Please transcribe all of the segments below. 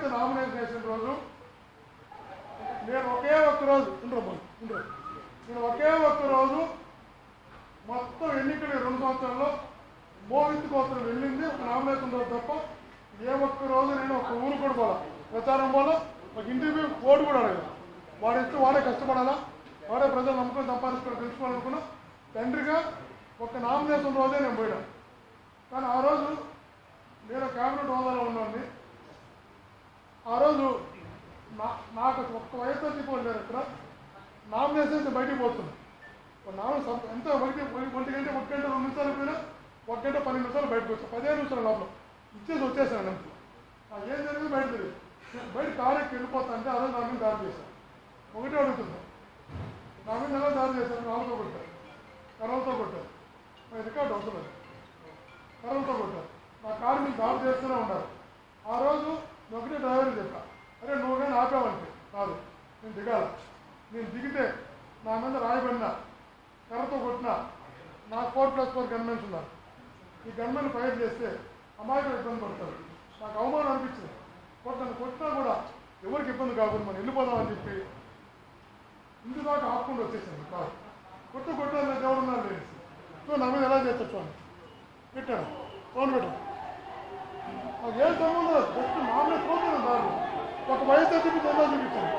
ఎప్పుడైతే నామినేషన్ వేసిన రోజు నేను ఒకే ఒక్క రోజు నేను ఒకే ఒక్క రోజు మొత్తం ఎన్నికలు 2 సంవత్సరాల్లో మోహిత్ కోసం వెళ్ళింది ఒక నామినేషన్ రోజు తప్ప ఏ ఒక్క రోజు నేను ఒక ఊరు కూడా పోలా, ప్రచారం పోలా, ఒక ఇంటర్వ్యూ ఓటు కూడా అడగదు. వాడు ఇస్తే వాడే కష్టపడాలా, వాడే ప్రజలు నమ్మకం సంపాదించుకొని తెలుసుకోవాలనుకున్నా. తండ్రిగా ఒక నామినేషన్ రోజే నేను పోయినాను. కానీ ఆ రోజు నేను క్యాబినెట్ హోదాలో ఉన్నాను. ఆ రోజు నాకు ఒక్క వైఎస్ఆర్సీపీ వాళ్ళు లేరు. ఇక్కడ నామినేషన్ బయటికి పోతున్నాను. ఎంత 1 గంట 2 నిమిషాలు పోయినా 1 గంట 10 నిమిషాలు బయటకు వచ్చాను. 15 నిమిషాల లోపల ఇచ్చేసి వచ్చేసాను. అంతే ఏం జరిగింది బయట తెలియదు. బయట కారెక్కి వెళ్ళిపోతా అంటే ఆ రోజు నా మీద దాడి చేశాను. ఒకటే అడుగుతుంది, నా మీద ఎలా దాడి చేశారు? రాళ్ళతో కొట్టారు, కర్రలతో కొట్టారు. రికార్డు అవసరం లేదు, కర్రలతో కొట్టారు. నా కారు మీద దాడి చేస్తూనే ఉన్నారు. ఆ రోజు ఒకటే డ్రైవర్ చెప్పా, అరే నువ్వు కానీ ఆపావంటే కాదు, నేను దిగాల. నేను దిగితే నా మీద రాయబడినా కర్రతో కొట్టినా నాకు 4+4 గన్మెన్స్ ఉన్నారు. ఈ గన్మెన్ ఫైర్ చేస్తే అమాయకులు ఇబ్బంది పడతారు. నాకు అవమానం అనిపించింది. కొట్టినా కూడా ఎవరికి ఇబ్బంది కాకుండా మనం వెళ్ళిపోదామని చెప్పి ఇంటి దాకా ఆపుకుండా వచ్చేసాను. కాదు కొట్టాను, నాకు ఎవరున్నారు లేదు. సో నా మీద ఎలా చేస్తా చూడండి, పెట్టాను ఫోన్ పెట్టాను. నాకు ఏం సంబంధం, జస్ట్ మామూలు పోతున్నాను. దాన్ని ఒక వయసు చూపించి ఎలా చూపించాను.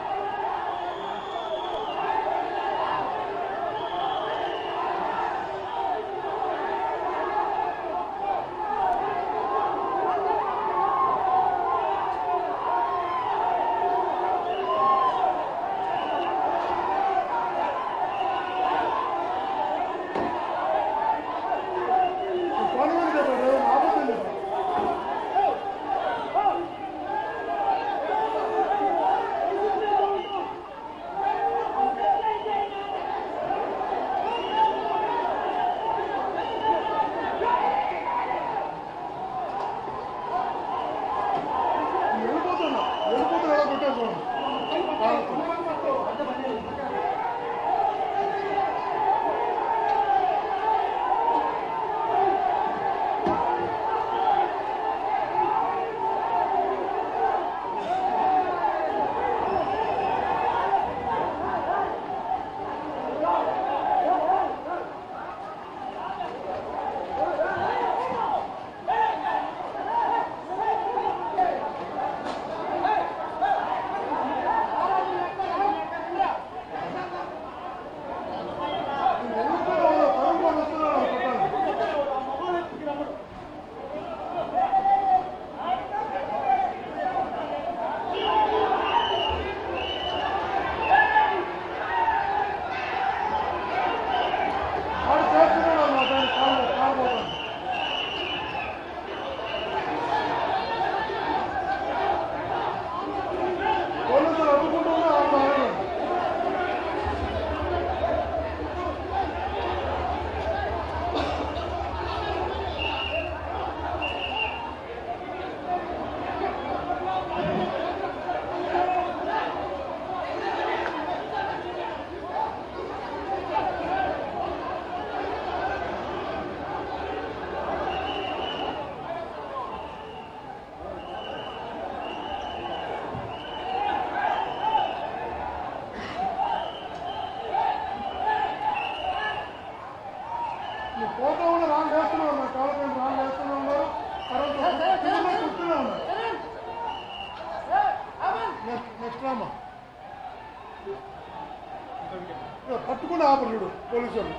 పట్టుకుని ఆపడు పోలీసులు,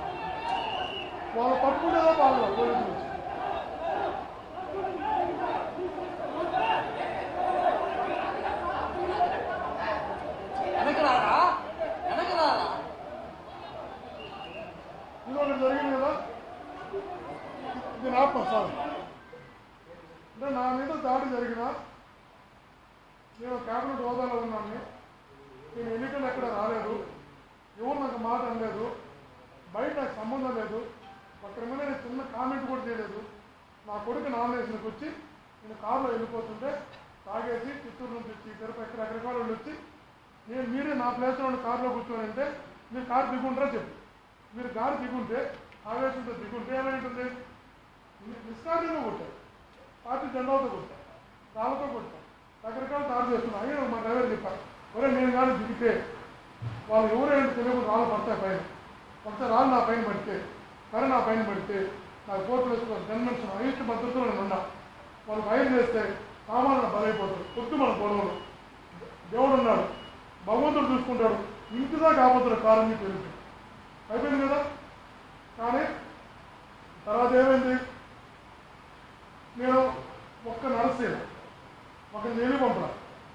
వాళ్ళు పట్టుకునేదా బాగా పోలీసులు. ఇది జరిగింది కదా, ఇది ఆపం సార్. అంటే నా మీద దాడి జరిగిన నేను క్యాబినెట్ హోదాలో ఉన్నాను. నేను ఎన్నికలు ఎక్కడ రాలేదు, ఎవరు నాకు మాట అనలేదు, బయట నాకు సంబంధం లేదు, అక్కడ మీద నేను చిన్న కామెంట్ కూడా చేయలేదు. నా కొడుకు నామినేషన్కి వచ్చి నేను కారులో వెళ్ళిపోతుంటే తాగేసి చిత్తూరు నుంచి వచ్చి తిరుపతి ఎక్కడెక్కడికో వాళ్ళు వచ్చి మీరే నా ప్లేస్లో కారులో కూర్చొని అంటే మీరు కారు దిగుంటారా చెప్పు. మీరు కారు దిగుంటే ఆవేశంతో దిగుంటే ఏమైంటుంది, నిష్కార్యంగా కొట్టారు, పార్టీ జెండాలతో కొట్టారు, రాళ్ళతో కొట్టారు, రకరకాల దాడి చేస్తారు. కానీ దిగితే వాళ్ళు ఎవరైనా తెలియకుండా రాళ్ళు పడతాయి పైన. ఒకసారి రాళ్ళు నా పైన పడితే, కర్ర నా పైన పడితే నాకు కోర్టు వేసుకున్న గన్మెన్స్ హైయెస్ట్ భద్రతలో నేను ఉన్నా. వాళ్ళు ఫైర్ చేస్తే సామాన్లు బలైపోతారు. కొద్ది మన గొడవలు. దేవుడు ఉన్నాడు, భగవంతుడు చూసుకుంటాడు. ఇంటిదా కాకపోతాడు కాలం పెరుగుతుంది. అయిపోయింది కదా. కానీ తర్వాత ఏమైంది, నేను ఒక్క నరసేను ఒక నేలి పంపడా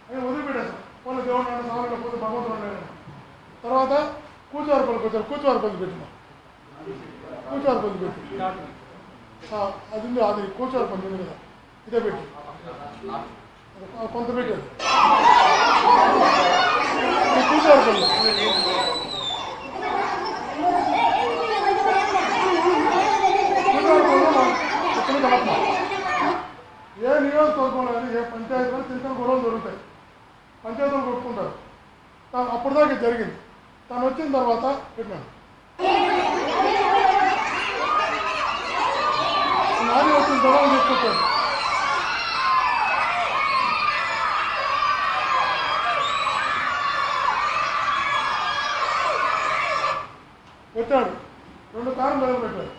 అని వదిలిపెట్టేసాను. వాళ్ళ దేవుడు నన్ను సామాన్లు పోతే భగవంతుడు ఉన్నాడు. తర్వాత కూర్చోవారిపల్లికి వచ్చారు. కూర్చోవారిపల్లి పెట్టినా, కూర్చోవారిపల్లి పెట్టి అది ఉంది, అది కూర్చోవారిపల్లి ఉంది కదా, ఇదే పెట్టి కొంత పెట్టారు. కూర్చోవారిపల్లి ఏ నియోజకవర్గంలో కానీ ఏ పంచాయతీలో చిన్న గొడవలు జరుగుతాయి. పంచాయతీలు కొట్టుకుంటారు. అప్పుడు దాకా జరిగింది. తను వచ్చిన తర్వాత పెట్టినాను. నాని వచ్చిన తర్వాత తీసుకొచ్చాడు. పెట్టాడు. 2 కార్లు దగ్గర పెట్టారు,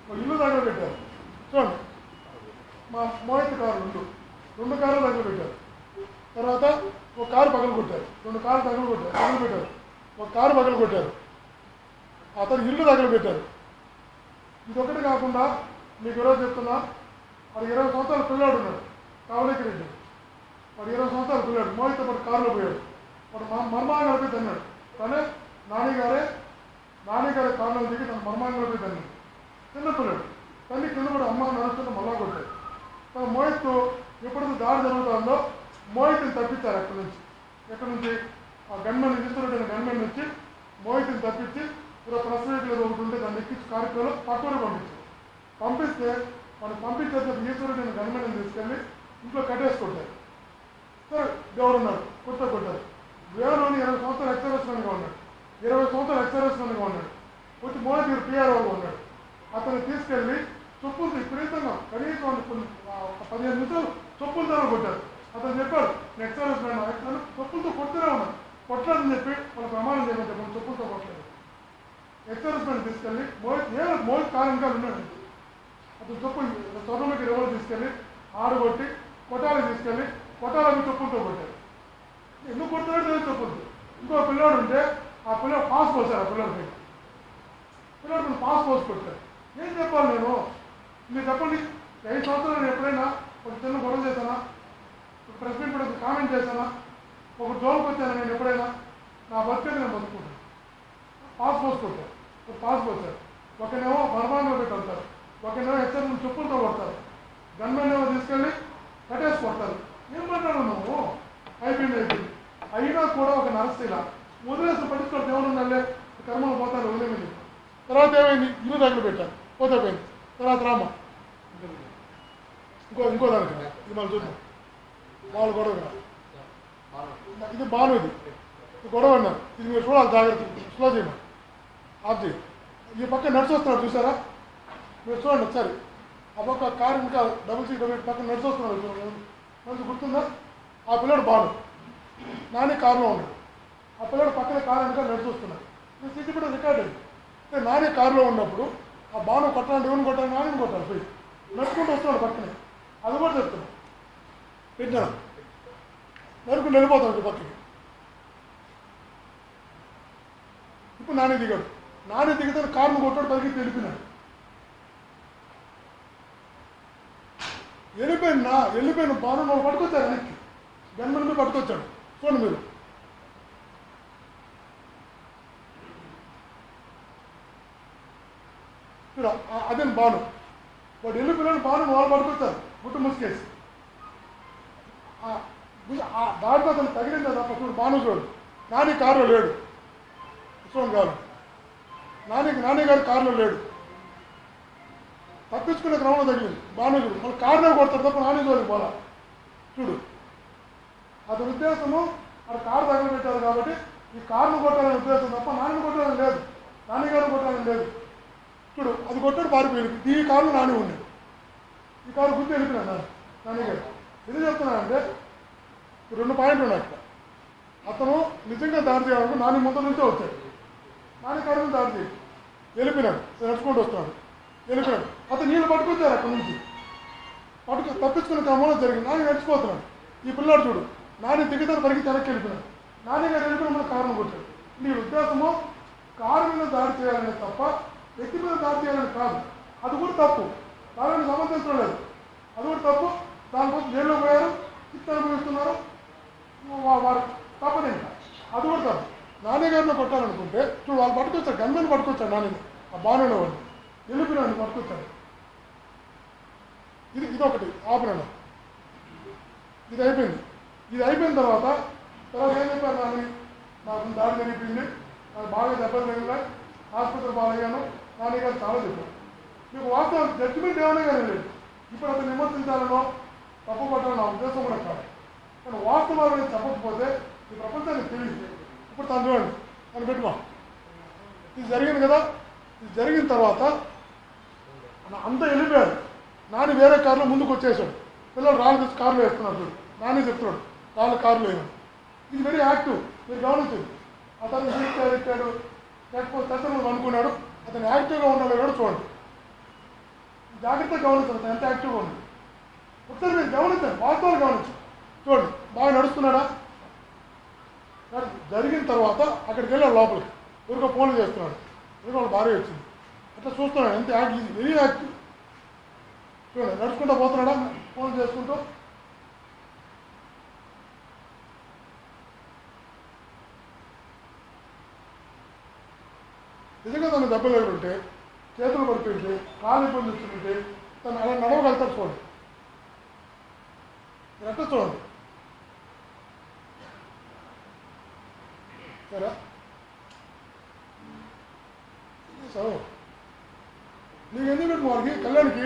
ఒక ఇల్లు దగ్గర పెట్టారు. చూడండి, మా మోహిత్ కార్లు 2 కార్లు దగ్గర పెట్టారు. తర్వాత ఒక కారు పగలు కొట్టారు. 2 కార్లు తగలు పెట్టారు. ఒక కారు పగలు కొట్టారు. అతను ఇల్లు దగ్గర పెట్టారు. ఇదొకటి కాకుండా మీకు ఈరోజు చెప్తున్నా, వాడు 20 సంవత్సరాల పిల్లాడు ఉన్నాడు, కావలికి రెడ్డి. వాడు 20 సంవత్సరాల పిల్లాడు. మోహిత్ పాటు కారులో పోయాడు. వాడు మర్మాంగలపై తన్నాడు. కానీ నాన్నగారి కారులో దిగి తన మర్మాంగలపై తన్నాడు. చిన్నపిల్లాడు తల్లి కింద కూడా అమ్మ నడుస్తుంటే మళ్ళా కొట్టాడు. మోహిత్ ఎప్పుడైతే దాడి జరుగుతుందో మోహిత్ని తప్పించారు. ఎక్కడి నుంచి ఆ గన్మెన్ ఇస్తున్నట్టు గన్మెన్ వచ్చి మోహిత్ని తప్పించి ఇలా ప్రెస్ మీట్లో ఒకటి ఉంటే దాన్ని ఎక్కించి కార్యక్రమంలో పక్కన పంపిస్తే మనం పంపించేసి ఈశ్వరుడు గన్మెన్ తీసుకెళ్ళి ఇంట్లో కట్టేసుకుంటారు. సరే, దేవుడు ఉన్నాడు, కొట్టారు. వేరుని 20 సంవత్సరాలు ఎక్సర్విస్మెన్గా ఉన్నాడు. 20 సంవత్సరాలు ఎక్సర్విస్మెన్గా ఉన్నాడు. వచ్చి మోహిత్ పిఆర్ఓగా ఉన్నాడు. అతను తీసుకెళ్ళి చొప్పులతో విపరీతంగా కనీసం 15 నిమిషాలు చొప్పులతో కొట్టారు. అతను చెప్పాడు, నెక్స్ట్ సర్వీస్ చొప్పులతో కొడుతూనే ఉన్నాడు. కొట్టలేదని చెప్పి వాళ్ళ ప్రమాణం చేయమని చెప్పండి, చొప్పులతో కొట్టలేదు. ఎక్సర్విస్మెన్ తీసుకెళ్ళి మోహిత్ కాలం ఇంకా ఉన్నాడు. అతను చొప్పులకి రివర్ తీసుకెళ్ళి ఆడగొట్టి కొట్టాలని తీసుకెళ్ళి కొట్టాలని చొప్పులతో కొట్టారు. ఎందుకు కొడుతున్నాడు తెలియదు చొప్పులతో. ఇంకో పిల్లోడు ఉంటే ఆ పిల్లడు పాస్ పోసారు. ఆ పిల్లడికి పాస్ పోసి కొట్టారు. ఏం చెప్పాలి నేను? మీరు చెప్పండి, 5 సంవత్సరాలు నేను ఎప్పుడైనా ఒక చిన్న గొడవ చేశానా? ప్రెస్ మీట్ కూడా కామెంట్ చేశానా? ఒక జోలికి వచ్చాను నేను ఎప్పుడైనా? నా బతికేది నేను బతుకుంటాను. పాస్ పోసి కొట్టారు. పాస్ పోసారు. ఒకనేమో బర్మాన్లో పెట్టి వెళ్తారు, ఒకనేమో హెచ్చరికలు చెప్పులతో కొడతారు, గన్మెన్ ఏమో తీసుకెళ్ళి కట్టేసి కొడతారు. ఏం మాట్లాడు నువ్వు? అయిపోయింది. అయినా కూడా ఒక నరస్థిలా వదిలేసి పట్టించుకోవడం ఏమన్నా కర్మలు పోతారు, వదిలేమని. తర్వాత ఏమైంది, ఇల్లు దగ్గర పెట్టారు, పోతే పోయింది. తర్వాత రామ ఇంకో దానికి ఇది మనం చూద్దాం. వాళ్ళు గొడవ ఇది బాను, ఇది గొడవ అన్నారు. ఇది మీరు చూడాలి, జాగ్రత్త, స్లో చేయమని ఆఫ్ చేయి. ఈ పక్క నడిచి వస్తున్నాడు చూసారా? మీరు చూడండి ఒకసారి. ఆ పక్క కారు ఇంకా డబుల్ సీట్ పక్కన నడిచి వస్తున్నాడు, నడిచి గుర్తుందా? ఆ పిల్లడు బాను, నాని కారులో ఉన్నాడు. ఆ పిల్లడు పక్కన కారు వెనక నడిచి వస్తున్నాడు. నేను సీట్ కూడా రికార్డ్ అయింది. అంటే నాని కారులో ఉన్నప్పుడు ఆ బాను కొట్టాలంటే ఎవరిని కొట్టాలి? నాని కొట్టాలి. పోయి నడుచుకుంటూ వస్తున్నాడు పక్కనే. అది కూడా చెప్తున్నాను. పెట్టినా నడుచుకుంటూ వెళ్ళిపోతాడు పక్కకి. ఇప్పుడు నాని దిగాడు. నాని దిగితే కారును కొట్టాడు, పైకి వెళ్ళిపోయినాడు. వెళ్ళిపోయిన బాను వాళ్ళు పట్టుకొచ్చారు వెనక్కి. గన్మెన్ మీద పట్టుకొచ్చాడు. చూడండి మీరు. అదే బాను వాడు వెళ్ళిపోయిన బాను వాళ్ళు పట్టుకొచ్చారు గుట్టు ముసుకేసి. దాడితో అతను తగిలిందా తప్ప చూడు బాను చూడు. నాని కారులో లేడు. చూడండి గారు, నాని గారు కారులో లేడు. తప్పించుకునే క్రమంలో తగిలింది బాను చూడు. మళ్ళీ కారులో కొడతాడు తప్ప నాని చూడలేదు పోలా. చూడు, అతని ఉద్దేశము అక్కడ కారు దగ్గర పెట్టారు కాబట్టి ఈ కారును కొట్టాలనే ఉద్దేశం తప్ప నాని కొట్టాలని లేదు, నాన్నగారు కొట్టాలని లేదు. చూడు, అది కొట్టాడు పారిపోయింది. ఈ కారులో నాని ఉన్నాడు. ఈ కారు గుర్తు వెళ్ళిపోయినా నాన్నగారు. ఎందుకు చెప్తున్నానంటే 2 పాయింట్లు ఉన్నాయి అక్కడ. అతను నిజంగా దాడి చేయాలనుకో నాని ముందు నుంచే వచ్చాడు. నాని కాడ దాడి చేయి వెళ్ళిపోయినాడు, నడుచుకుంటూ వస్తున్నాడు, వెళ్ళిపోయాడు. అతను నీళ్ళు పట్టుకొచ్చారు అక్కడి నుంచి, తప్పించుకునే క్రమంలో జరిగింది. నాని నడిచిపోతున్నాడు. ఈ పిల్లాడు చూడు, నాని దిగుతాను పరిగెత్తి వెనక్కి వెళ్ళిపోయాడు. నాని గారు వెళ్ళిపోయిన కారణం కొట్టాడు. నీ ఉద్దేశము కారు మీద దాడి చేయాలని తప్ప వ్యక్తి మీద దాడి చేయాలని కాదు. అది కూడా తప్పు, దానిని సమర్థించడం లేదు. అది కూడా తప్పు. దానికోసం జైల్లో పోయారు, శిక్ష అనుభవిస్తున్నారు, వారు తప్పదు. ఇంకా అది కూడా తప్పు. నాని గారిని కొట్టాలనుకుంటే చూడు, వాళ్ళు పట్టుకొచ్చారు, గన్మెన్ పట్టుకొచ్చాడు. నాని ఆ బాగానే వాడు వెళ్ళిపోయినాడు, పట్టుకొచ్చాడు. ఇదొకటి ఆపరేణ. ఇది అయిపోయింది. ఇది అయిపోయిన తర్వాత ఏం చెప్పారు, నాకు దాడి జరిగిపోయింది, నాకు బాగా దెబ్బలు తగిలినాయి, హాస్పిటల్ బాగయ్యాను, నాని గారు చాలా చెప్పారు. మీకు వాస్తవం జడ్జిమెంట్ ఏమైనా కానీ లేదు. ఇప్పుడు అతను విమర్శించాలనో తప్పు పట్టాలని నా ఉద్దేశం కూడా కాదు. కానీ వాస్తవాలను చెప్పకపోతే ఈ ప్రపంచానికి తెలియదు. ఇప్పుడు తను చూడండి, తను పెట్టుకో, ఇది జరిగింది కదా. ఇది జరిగిన తర్వాత అంతా వెళ్ళిపోయాడు. నాని వేరే కారులో ముందుకు వచ్చేసాడు. పిల్లలు రాళ్ళు తీసి కారులో వేస్తున్నారు. చూడు, నాని చెప్తున్నాడు రాళ్ళు కారులో వేయడం. ఇది వెరీ యాక్టివ్, మీరు గమనించండి. అతను ఎక్కాడు, లేకపోతే తట్టలు అనుకున్నాడు. అతను యాక్టివ్గా ఉండాలి కూడా చూడండి, జాగ్రత్తగా గమనించండి అతను ఎంత యాక్టివ్గా ఉంది. ఒకసారి మీరు గమనించండి, వాస్తవాలు గమనించండి. చూడండి, బాగా నడుస్తున్నాడా. జరిగిన తర్వాత అక్కడికి వెళ్ళాడు లోపలికి, ఎవరికో ఫోన్లు చేస్తున్నాడు, ఎవరికో వాళ్ళ భార్య వచ్చింది. అట్లా చూస్తున్నాడు, ఎంత యాక్టివ్, వెరీ యాక్టివ్. చూడండి, నడుచుకుంటూ పోతున్నాడా, ఫోన్ చేసుకుంటూ. నిజంగా తను దెబ్బలు ఉంటే, చేతులు పడుతుంటే, కాలు ఇబ్బంది వచ్చింటే తను అలా నడవగలుగుతాడు. చూడండి, ఎట్లా చూడండి. సరే సో నీకు ఎందుకు పెట్టు వారికి కళ్యాణ్కి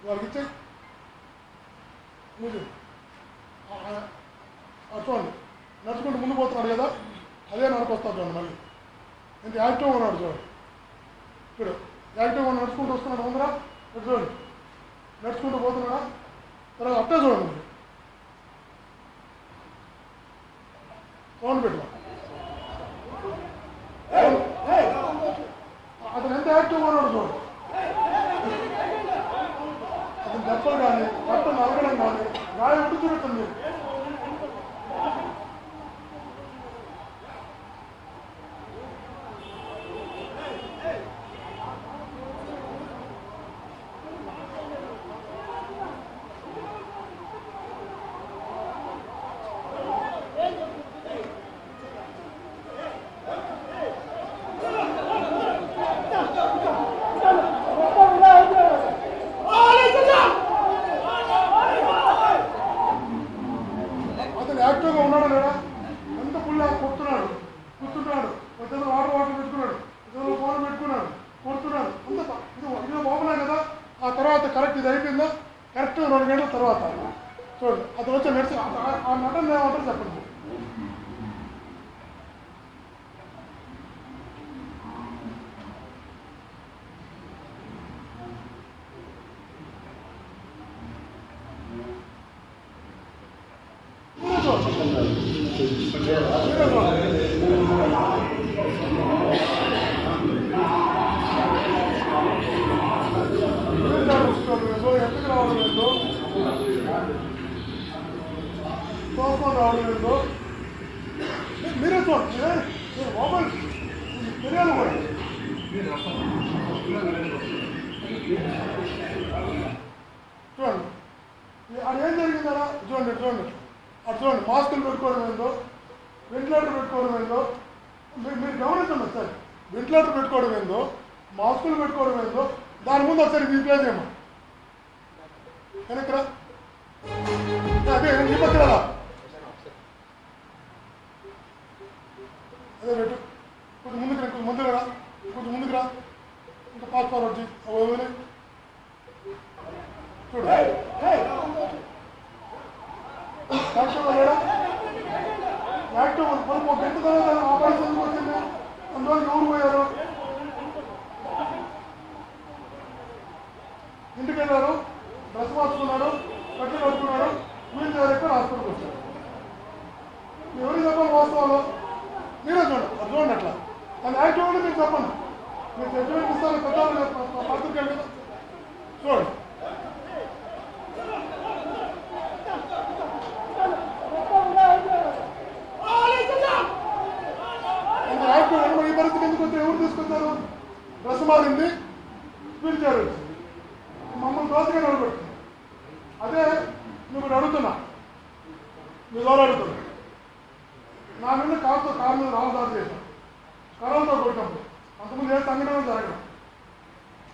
వాళ్ళకి ఇచ్చే చూడండి, నడుచుకుంటూ ముందు పోతున్నాడు కదా, అదే నడుకొస్తాడు. చూడండి, మళ్ళీ ఎంత యాక్టివ్గా ఉన్నాడు. చూడండి, చూడు, యాక్టివ్గా నడుచుకుంటూ వస్తున్నాడు. ముందర చూడండి, నడుచుకుంటూ పోతున్నాడా. తర్వాత అట్టే చూడండి, సౌండ్ పెట్టు. అతను ఎంత యాక్టివ్గా ఉన్నాడు. చూడండి, అతను దెబ్బలు కానీ రక్తం నలగడం కానీ గాయం ఉండి చూపెట్టండి. యాక్టివ్గా ఉన్నాడు లేదా, ఎంత పుల్లా కొడుతున్నాడు, కూర్చుంటున్నాడు, మధ్యలో వాటర్ పెట్టుకున్నాడు, మధ్యలో ఫోన్ పెట్టుకున్నాడు, కొడుతున్నాడు. అంత ఇదిలో బాగున్నాయి కదా. ఆ తర్వాత కరెక్ట్ ఇది అయిపోయిందా, కరెక్ట్ 2 గంటల తర్వాత చూడండి అతను వచ్చి నడిచి ఆ నటన ఏమంటారు చెప్పండి. ఎందుకు రావడం లేదు, కోపం రావడం లేదు. మీరే చూడండి, మీరు మొబైల్ తెలియాలి కూడా. చూడండి అది ఏం జరిగిందా. చూడండి చూడండి అది చూడండి, మాస్కులు పెట్టుకోవడం ఏందో, వెంటిలేటర్ పెట్టుకోవడం ఏందో మీరు గమనించండి సార్. వెంటిలేటర్ పెట్టుకోవడం ఏందో, మాస్కులు పెట్టుకోవడం ఏందో, దాని ముందు ఒకసారి ఇది ప్లే చేయమా వెనక్రా. అదే ఈ పక్కన అదే పెట్టు, కొంచెం ముందుకు రా, కొంచెం ముందుకు రా, ఇంకా పాస్ ఫార్వర్డ్ చేయి. అవన్నీ చూడు, యాక్టివ్గా లేడా, యాక్టివ్ మనం ఒక గంట తర్వాత ఆపరేషన్ వచ్చింది, అందువల్ల ఎవరు పోయారు. మీరు జడ్జిమెంట్ ఇస్తారు పెద్దవాళ్ళు పత్రికలు కదా చూడండి. ఈ పరిస్థితి ఎందుకు వచ్చి ఎవరు తీసుకొచ్చారు? డ్రెస్ మారింది, పిలిచారు, మమ్మల్ని దోసగా నిలబెట్టింది. అదే నువ్వు అడుగుతున్నా, మీ ద్వారా అడుగుతున్నా, నా మీద కారు మీద రావదారు చేశాను, కర్రలతో కొట్టినప్పుడు. అంతకుముందు ఏ సంఘటన జరగడం.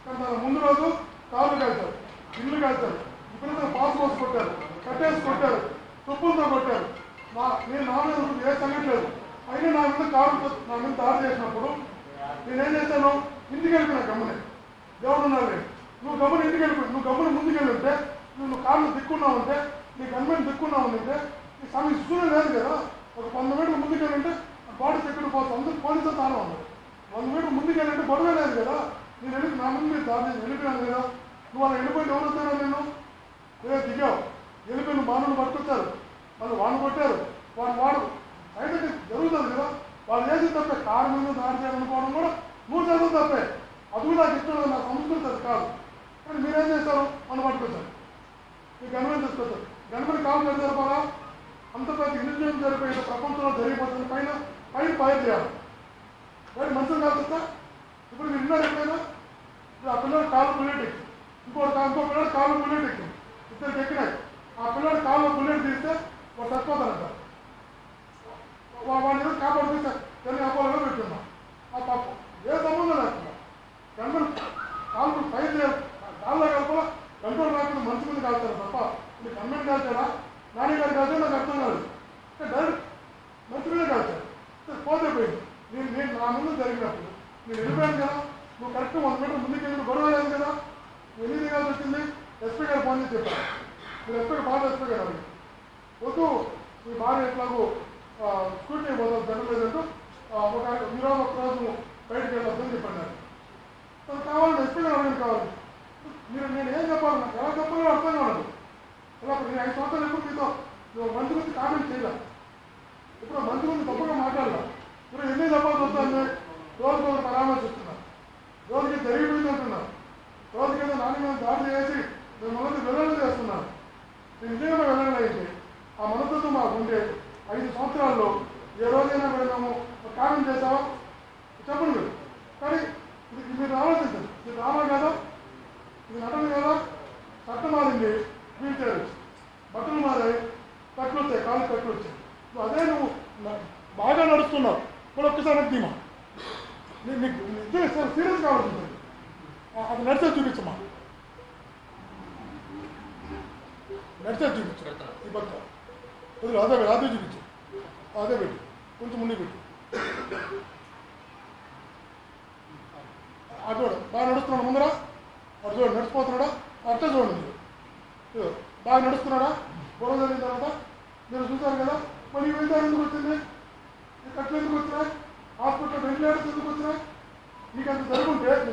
కానీ దాని ముందు రోజు కార్లు కాల్చారు, ఇల్లు కాల్చారు, ఇప్పుడు పాస్ పోసి కొట్టారు, కట్టేసి కొట్టారు, తుప్పులతో కొట్టారు. నేను నా మీద ఏ సంఘటన లేదు. అయినా నా మీద దాడి చేసినప్పుడు నేనేం చేశాను? ఇంటికి వెళ్ళిపోయినా గమ్మని. దేవుడు ఉన్నాడు, నువ్వు గమ్మని ఇంటికి వెళ్ళిపోయి, నువ్వు గమ్మని ముందుకు వెళ్ళింటే, నువ్వు కార్లు దిక్కున్నావు ఉంటే, నీ గవర్నమెంట్ దిక్కున్నావు ఉంటే ఈ సమయం స్కూల్ లేదు కదా. ఒక 100 మీటర్లు ముందుకు వెళ్ళింటే బాడీ సెక్యూరిటీ పోతుంది, అందరూ పోలీసులు తానే ఉన్నారు. 100 మీటర్లు ముందుకు వెళ్ళింటే గొడవ లేదు కదా. నేను వెళ్ళి నా ముందు మీరు దాడి చేసి వెళ్ళిపోయాను కదా. నువ్వు అలా వెళ్ళిపోయింది ఎవరు వస్తారో నేను దిగావు, వెళ్ళిపోయి నువ్వు బాణులు పట్టుకొచ్చారు, వాళ్ళు వాళ్ళు కొట్టారు, వాడు అయితే జరుగుతుంది కదా. వాళ్ళు చేసి తప్పే, కారు మీద దాడి చేయాలనుకోవడం కూడా నువ్వు చదువు తప్పే. అది కూడా నాకు ఇష్టం లేదు, నా సంస్కృతి అది కాదు. కానీ మీరేం చేస్తారు? మనం పట్టుకొచ్చారు, మీ గవర్నమెంట్ తీసుకొచ్చారు. గవర్నమెంట్ కావాలి జరపాలా? అంత పెద్ద ఇంజనీరింగ్ జరిపోయిన ప్రపంచంలో జరిగిపోతుంది. పైన ఫైర్ చేయాలి, కానీ మంచిగా కాదు. ఇప్పుడు మీరు విన్నారు ఎప్పుడైనా? ఇప్పుడు ఆ పిల్లడు కాళ్ళు బుల్లెట్ ఎక్కి, ఇంకో పిల్లడు కాళ్ళు బుల్లెట్ ఎక్కి, ఇద్దరికి ఎక్కినాయి. ఆ పిల్లడు కాళ్ళు బుల్లెట్ తీస్తే వాడు చచ్చిపోతారంట. వాడిని ఏదో కాపాడుతూ కానీ అపోలో పెట్టున్నాం. ఆ పాప ఏ సంబంధం లేకుండా గవర్నమెంట్ కాళ్ళు ఫైర్ చేయాలి, కాళ్ళ కలపల కంట్రోల్ రాకుండా మంచి మంది కాల్చారు తప్ప ఇది గవర్నమెంట్ కాల్చాడా నాని గారు కాల్చాడు నాకు అర్థం కాదు. డైరెక్ట్ మంచి మీద కాల్చారు. పోతే పోయింది. నేను నా ముందు జరిగినప్పుడు నేను వెళ్ళిపోయాను కదా. నువ్వు కరెక్ట్ 100 మీటర్లు ముందుకు వెళ్ళి గొడవ లేదు కదా. ఎన్ని దిగాల్సి వచ్చింది? ఎస్పీ గారు ఫోన్ చేసి చెప్పారు. మీరు ఎస్పీ గారు అడిగి వద్దు, మీ భార్య ఎట్లాగో స్కూటీ పోతుంది జరగలేదంటూ ఈరోజు ఒకరోజు బయటకు వెళ్ళొద్దని చెప్పాను. తను కావాలంటే ఎస్పీ గారు అడగని కావాలి. నేను ఏం చెప్పాలి? నాకు ఎలా చెప్పాలో అర్థం కావాలి. ఇలా నేను 5 సంవత్సరాలు ఎప్పుడు మీతో మంచి గురించి కామెంట్ చేయాలి, ఇప్పుడు మంచి గురించి తప్పుగా మాట్లాడాలి. మీరు ఎన్ని చెప్పాల్సి వస్తుంది? రోజుకి పరామర్శిస్తున్నారు, రోజుకి జరిగిపోయింది అంటున్నారు, రోజుకి ఏదో నాని మీద దాడి చేసి మిమ్మల్ని వెల్లడి చేస్తున్నారు. నేను నిజంగా వెళ్ళండి అయితే ఆ మనసుతో మాకు ఉంటే 5 సంవత్సరాల్లో ఏ రోజైనా వెళ్ళాము కామెంట్ చేసావా చెప్పండి మీరు. కానీ ఇది మీరు ఆలోచించండి, ఇది డ్రామా కదా, ఇది నటన కదా. చట్టం మారింది, వీల్చైర్, బట్టలు మారాయి, కట్లు వచ్చాయి, కాళ్ళు కట్లు వచ్చాయి. అదే నువ్వు బాగా నడుస్తున్నావు ఇప్పుడు ఒక్కసారి ధీమా నీకు నిజంగా సీరియస్గా ఆలోచించండి. అది నడిచేది చూపించమ్మా, నడిచేది చూపించు. ఈ పక్క వదిలే, అదే చూపించు, అదే పెట్టు, కొంచెం ముందు పెట్టు. అటు బాగా నడుస్తున్నాడు ముందర, అటు చూడండి నడిచిపోతున్నాడా, అట్టే చూడండి మీరు బాగా నడుస్తున్నాడా. గొడవ జరిగిన తర్వాత మీరు చూశారు కదా. మరి ఈ వెళ్తారు ఎందుకు వచ్చింది? ఈ కట్లు ఎందుకు వచ్చినాయి? హాస్పిటల్ వెంటిలేటర్స్ ఎందుకు వచ్చినాయి? నీకు అంత జరుగుంటే మీ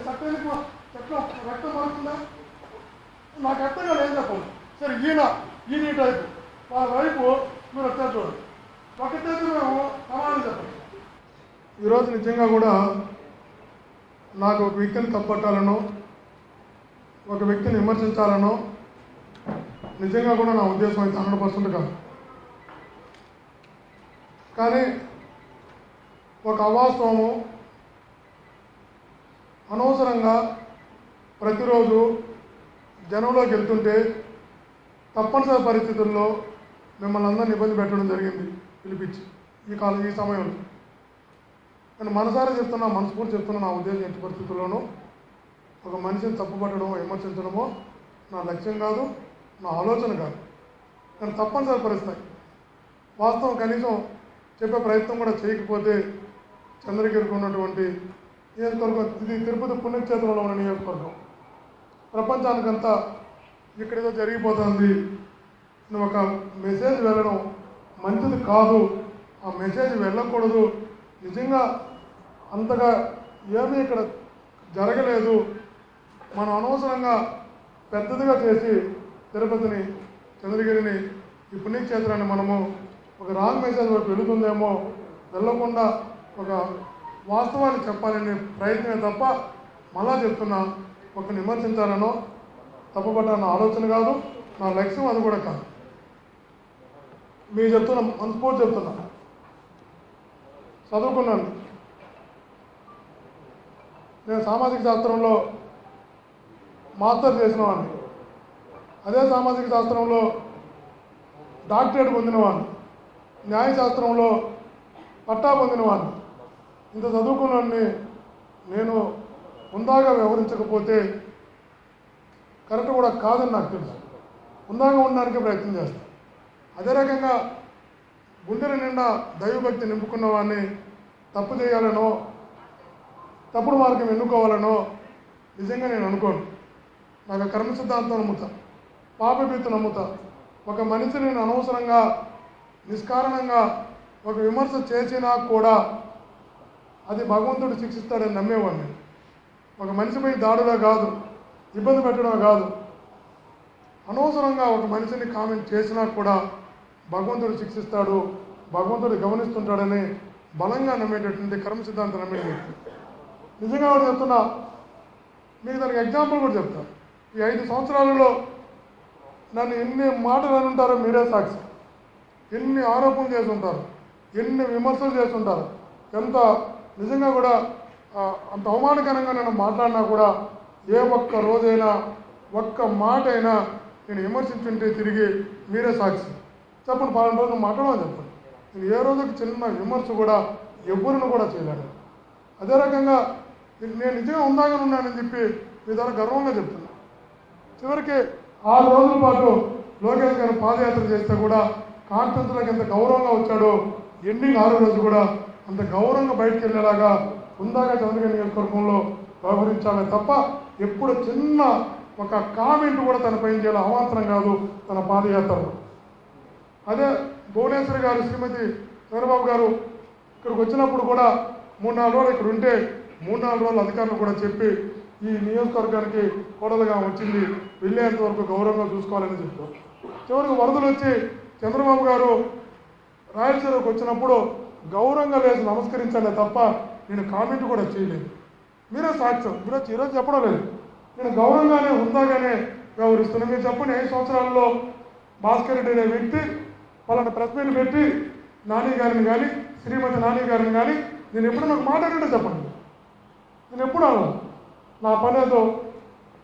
చట్టం రక్తం మారుతుందా? నాకు అర్థం కాదు, ఏం చెప్పండి. సరే ఈయన టైపు వాళ్ళ వైపు మీరు వచ్చారు చూడండి, ఒకటైతే మేము సమాధానం చెప్పండి. ఈరోజు నిజంగా కూడా నాకు ఒక వ్యక్తిని తప్పట్టాలనో ఒక వ్యక్తిని విమర్శించాలనో నిజంగా కూడా నా ఉద్దేశం అయితే 100% కాదు. కానీ ఒక అవాస్తవము అనవసరంగా ప్రతిరోజు జనంలోకి వెళ్తుంటే తప్పనిసరి పరిస్థితుల్లో మిమ్మల్ని అందరినీ ఇబ్బంది పెట్టడం జరిగింది పిలిపించి ఈ సమయంలో. నేను మనసారా చెప్తున్నా, మనస్ఫూర్తి చెప్తున్నా, నా ఉద్దేశం ఎట్టి పరిస్థితుల్లోనూ ఒక మనిషిని తప్పుపట్టడమో విమర్శించడమో నా లక్ష్యం కాదు, నా ఆలోచన కాదు. నేను తప్పనిసరి పరిస్థితి వాస్తవం కనీసం చెప్పే ప్రయత్నం కూడా చేయకపోతే చంద్రగిరికి ఉన్నటువంటి నియోజకవర్గం, ఇది తిరుపతి పుణ్యక్షేత్రంలో ఉన్న నియోజకవర్గం, ప్రపంచానికంతా ఇక్కడేదో జరిగిపోతుంది నువ్వు ఒక మెసేజ్ వెళ్ళడం మంచిది కాదు, ఆ మెసేజ్ వెళ్ళకూడదు, నిజంగా అంతగా ఏమీ ఇక్కడ జరగలేదు, మనం అనవసరంగా పెద్దదిగా చేసి తిరుపతిని చంద్రగిరిని ఈ పుణ్యక్షేత్రాన్ని మనము ఒక రాంగ్ మెసేజ్ వైపు వెళుతుందేమో, వెళ్ళకుండా ఒక వాస్తవాన్ని చెప్పాలనే ప్రయత్నమే తప్ప మళ్ళా చెప్తున్నా, ఒక విమర్శించాలనో తప్పుపట్టాలన్న ఆలోచన కాదు, నా లక్ష్యం అది కూడా కాదు. మీరు చెప్తున్నా, మనస్ఫూర్తి చెప్తున్నా, చదువుకున్నాను. నేను సామాజిక శాస్త్రంలో మాస్టర్ చేసినవాడిని, అదే సామాజిక శాస్త్రంలో డాక్టరేట్ పొందినవాడిని, న్యాయశాస్త్రంలో పట్టా పొందినవాడిని. ఇంత చదువుకున్నాన్ని నేను హుందాగా వ్యవహరించకపోతే కరెక్ట్ కూడా కాదని నాకు తెలుసు. హుందాగా ఉండడానికి ప్రయత్నం చేస్తాను. అదే రకంగా గుండెల నిండా దైవభక్తి నింపుకున్న వాడిని తప్పు చేయాలనో తప్పుడు మార్గం ఎన్నుకోవాలనో నిజంగా నేను అనుకోను. నాకు కర్మ సిద్ధాంతం నమ్ముతా, పాపభీతి నమ్ముతా. ఒక మనిషిని నేను అనవసరంగా నిష్కారణంగా ఒక విమర్శ చేసినా కూడా అది భగవంతుడు శిక్షిస్తాడని నమ్మేవాడిని. ఒక మనిషిపై దాడులా కాదు, ఇబ్బంది పెట్టడం కాదు, అనవసరంగా ఒక మనిషిని కామెంట్ చేసినా కూడా భగవంతుడు శిక్షిస్తాడు, భగవంతుడు గమనిస్తుంటాడని బలంగా నమ్మేటటువంటి కర్మ సిద్ధాంతం నమ్మే వ్యక్తి. నిజంగా కూడా చెప్తున్నా, మీకు దానికి ఎగ్జాంపుల్ కూడా చెప్తాను. ఈ 5 సంవత్సరాలలో నన్ను ఎన్ని మాటలు అని ఉంటారో మీరే సాక్షి. ఎన్ని ఆరోపణలు చేసి ఉంటారు, ఎన్ని విమర్శలు చేస్తుంటారు. ఎంత నిజంగా కూడా అంత అవమానకరంగా నన్ను మాట్లాడినా కూడా ఏ ఒక్క రోజైనా ఒక్క మాట అయినా నేను విమర్శించుంటే తిరిగి మీరే సాక్షి. చెప్పండి, 12 రోజులు మాట్లాడమని చెప్పండి. నేను ఏ రోజుకి చిన్న విమర్శ కూడా ఎవరిని కూడా చేయలేను. అదే రకంగా నేను నిజంగా ఉందాగానే ఉన్నానని చెప్పి మీ ద్వారా గర్వంగా చెప్తున్నా. చివరికి 6 రోజుల పాటు లోకేష్ గారు పాదయాత్ర చేస్తే కూడా కాన్ఫరెన్స్లోకి ఎంత గౌరవంగా వచ్చాడో ఎండింగ్ 6 రోజు కూడా అంత గౌరవంగా బయటకు వెళ్ళేలాగా ఉందాగా చంద్రగిరి నియోజకవర్గంలో వ్యవహరించాలని తప్ప ఎప్పుడు చిన్న ఒక కామెంట్ కూడా తన పైన చేయాలి. అవాంతరం కాదు తన పాదయాత్రలో. అదే భువనేశ్వరి గారు, శ్రీమతి చంద్రబాబు గారు ఇక్కడికి వచ్చినప్పుడు కూడా 3-4 రోజులు ఇక్కడ ఉంటే 3-4 రోజులు అధికారులు కూడా చెప్పి ఈ నియోజకవర్గానికి కోడలుగా వచ్చింది, వెళ్ళేంత వరకు గౌరవంగా చూసుకోవాలని చెప్పారు. చివరికి వరదలు వచ్చి చంద్రబాబు గారు రాయలసీమకు వచ్చినప్పుడు గౌరవంగా లేచి నమస్కరించాలే తప్ప నేను కామెంట్ కూడా చేయలేదు. మీరే సాక్ష్యం. మీరు ఈరోజు చెప్పడం లేదు, నేను గౌరవంగానే ఉందాగానే వ్యవహరిస్తున్నాను. మీరు చెప్పండి, 5 సంవత్సరాల్లో భాస్కర్ రెడ్డి అనే వ్యక్తి వాళ్ళని ప్రెస్ మీట్ పెట్టి నాని గారిని కానీ శ్రీమతి నాని గారిని కానీ నేను ఎప్పుడు నాకు మాట్లాడితే చెప్పండి. నేను ఎప్పుడు అలా నా పని ఏదో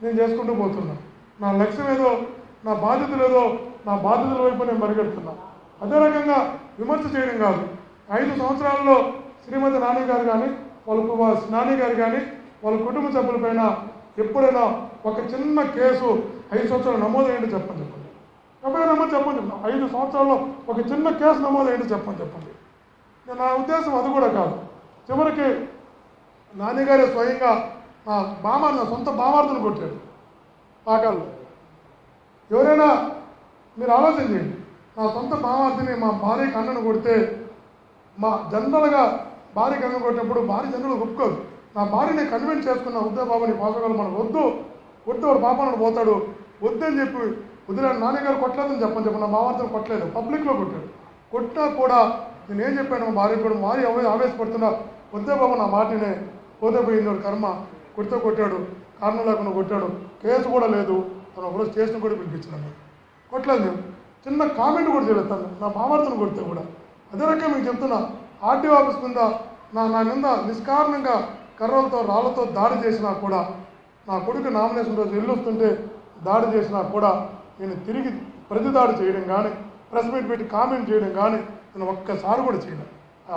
నేను చేసుకుంటూ పోతున్నా, నా లక్ష్యం ఏదో, నా బాధ్యతలు ఏదో, నా బాధ్యతల వైపు నేను పరిగెడుతున్నా. అదే రకంగా విమర్శ చేయడం కాదు. 5 సంవత్సరాల్లో శ్రీమతి నాని గారు కానీ వాళ్ళ నాని గారు కానీ వాళ్ళ కుటుంబ సభ్యులపైన ఎప్పుడైనా ఒక చిన్న కేసు 5 సంవత్సరాలు నమోదైంది చెప్పండి. ఎప్పుడైనా నమోదు చెప్పండి. 5 సంవత్సరాల్లో ఒక చిన్న కేసు నమోదైంది చెప్పండి. నా ఉద్దేశం అది కూడా కాదు. చివరికి నాన్నగారే స్వయంగా నా సొంత బామార్తను కొట్టాడు పాకాల్లో. ఎవరైనా మీరు ఆలోచన చేయండి, నా సొంత బామార్తిని మా భార్యకి అన్నను కొడితే మా జనరల్గా భార్యకి అన్నం కొట్టినప్పుడు భార్య జనరల్ ఒప్పుకోదు. నా భార్యని కన్విన్స్ చేసుకున్న ఉద్దే బాబాని పాసగలు మనకు వద్దు వాడు పాపాలను పోతాడు వద్దని చెప్పి వదిలేడు. నాన్నగారు కొట్టలేదని చెప్పని నా బామార్తను కొట్టలేదు, పబ్లిక్లో కొట్టాడు. కొట్టా కూడా నేనేం చెప్పాను మా భార్య కూడా, భార్య ఆవేశపడుతున్నా వద్దే బాబు నా మాటనే పోతే పోయింది కర్మ, కొట్టాడు, కారణం లేకుండా కొట్టాడు, కేసు కూడా లేదు. తను ఒకరోజు స్టేషన్ కూడా పిలిపించినాను, కొట్టలేదు. నేను చిన్న కామెంట్ కూడా చేయలేదు తను నా బామార్తను కొడితే కూడా. అదే రకంగా మీకు చెప్తున్నా, ఆర్టీఓ ఆఫీస్ మీద నా మీద నిష్కారణంగా కర్రలతో రాళ్లతో దాడి చేసినా కూడా, నా కొడుకు నామినేషన్ రోజు ఇల్లు వస్తుంటే దాడి చేసినా కూడా నేను తిరిగి ప్రతి దాడి చేయడం కానీ ప్రెస్ మీట్ పెట్టి కామెంట్ చేయడం కానీ నేను ఒక్కసారి కూడా చేయను.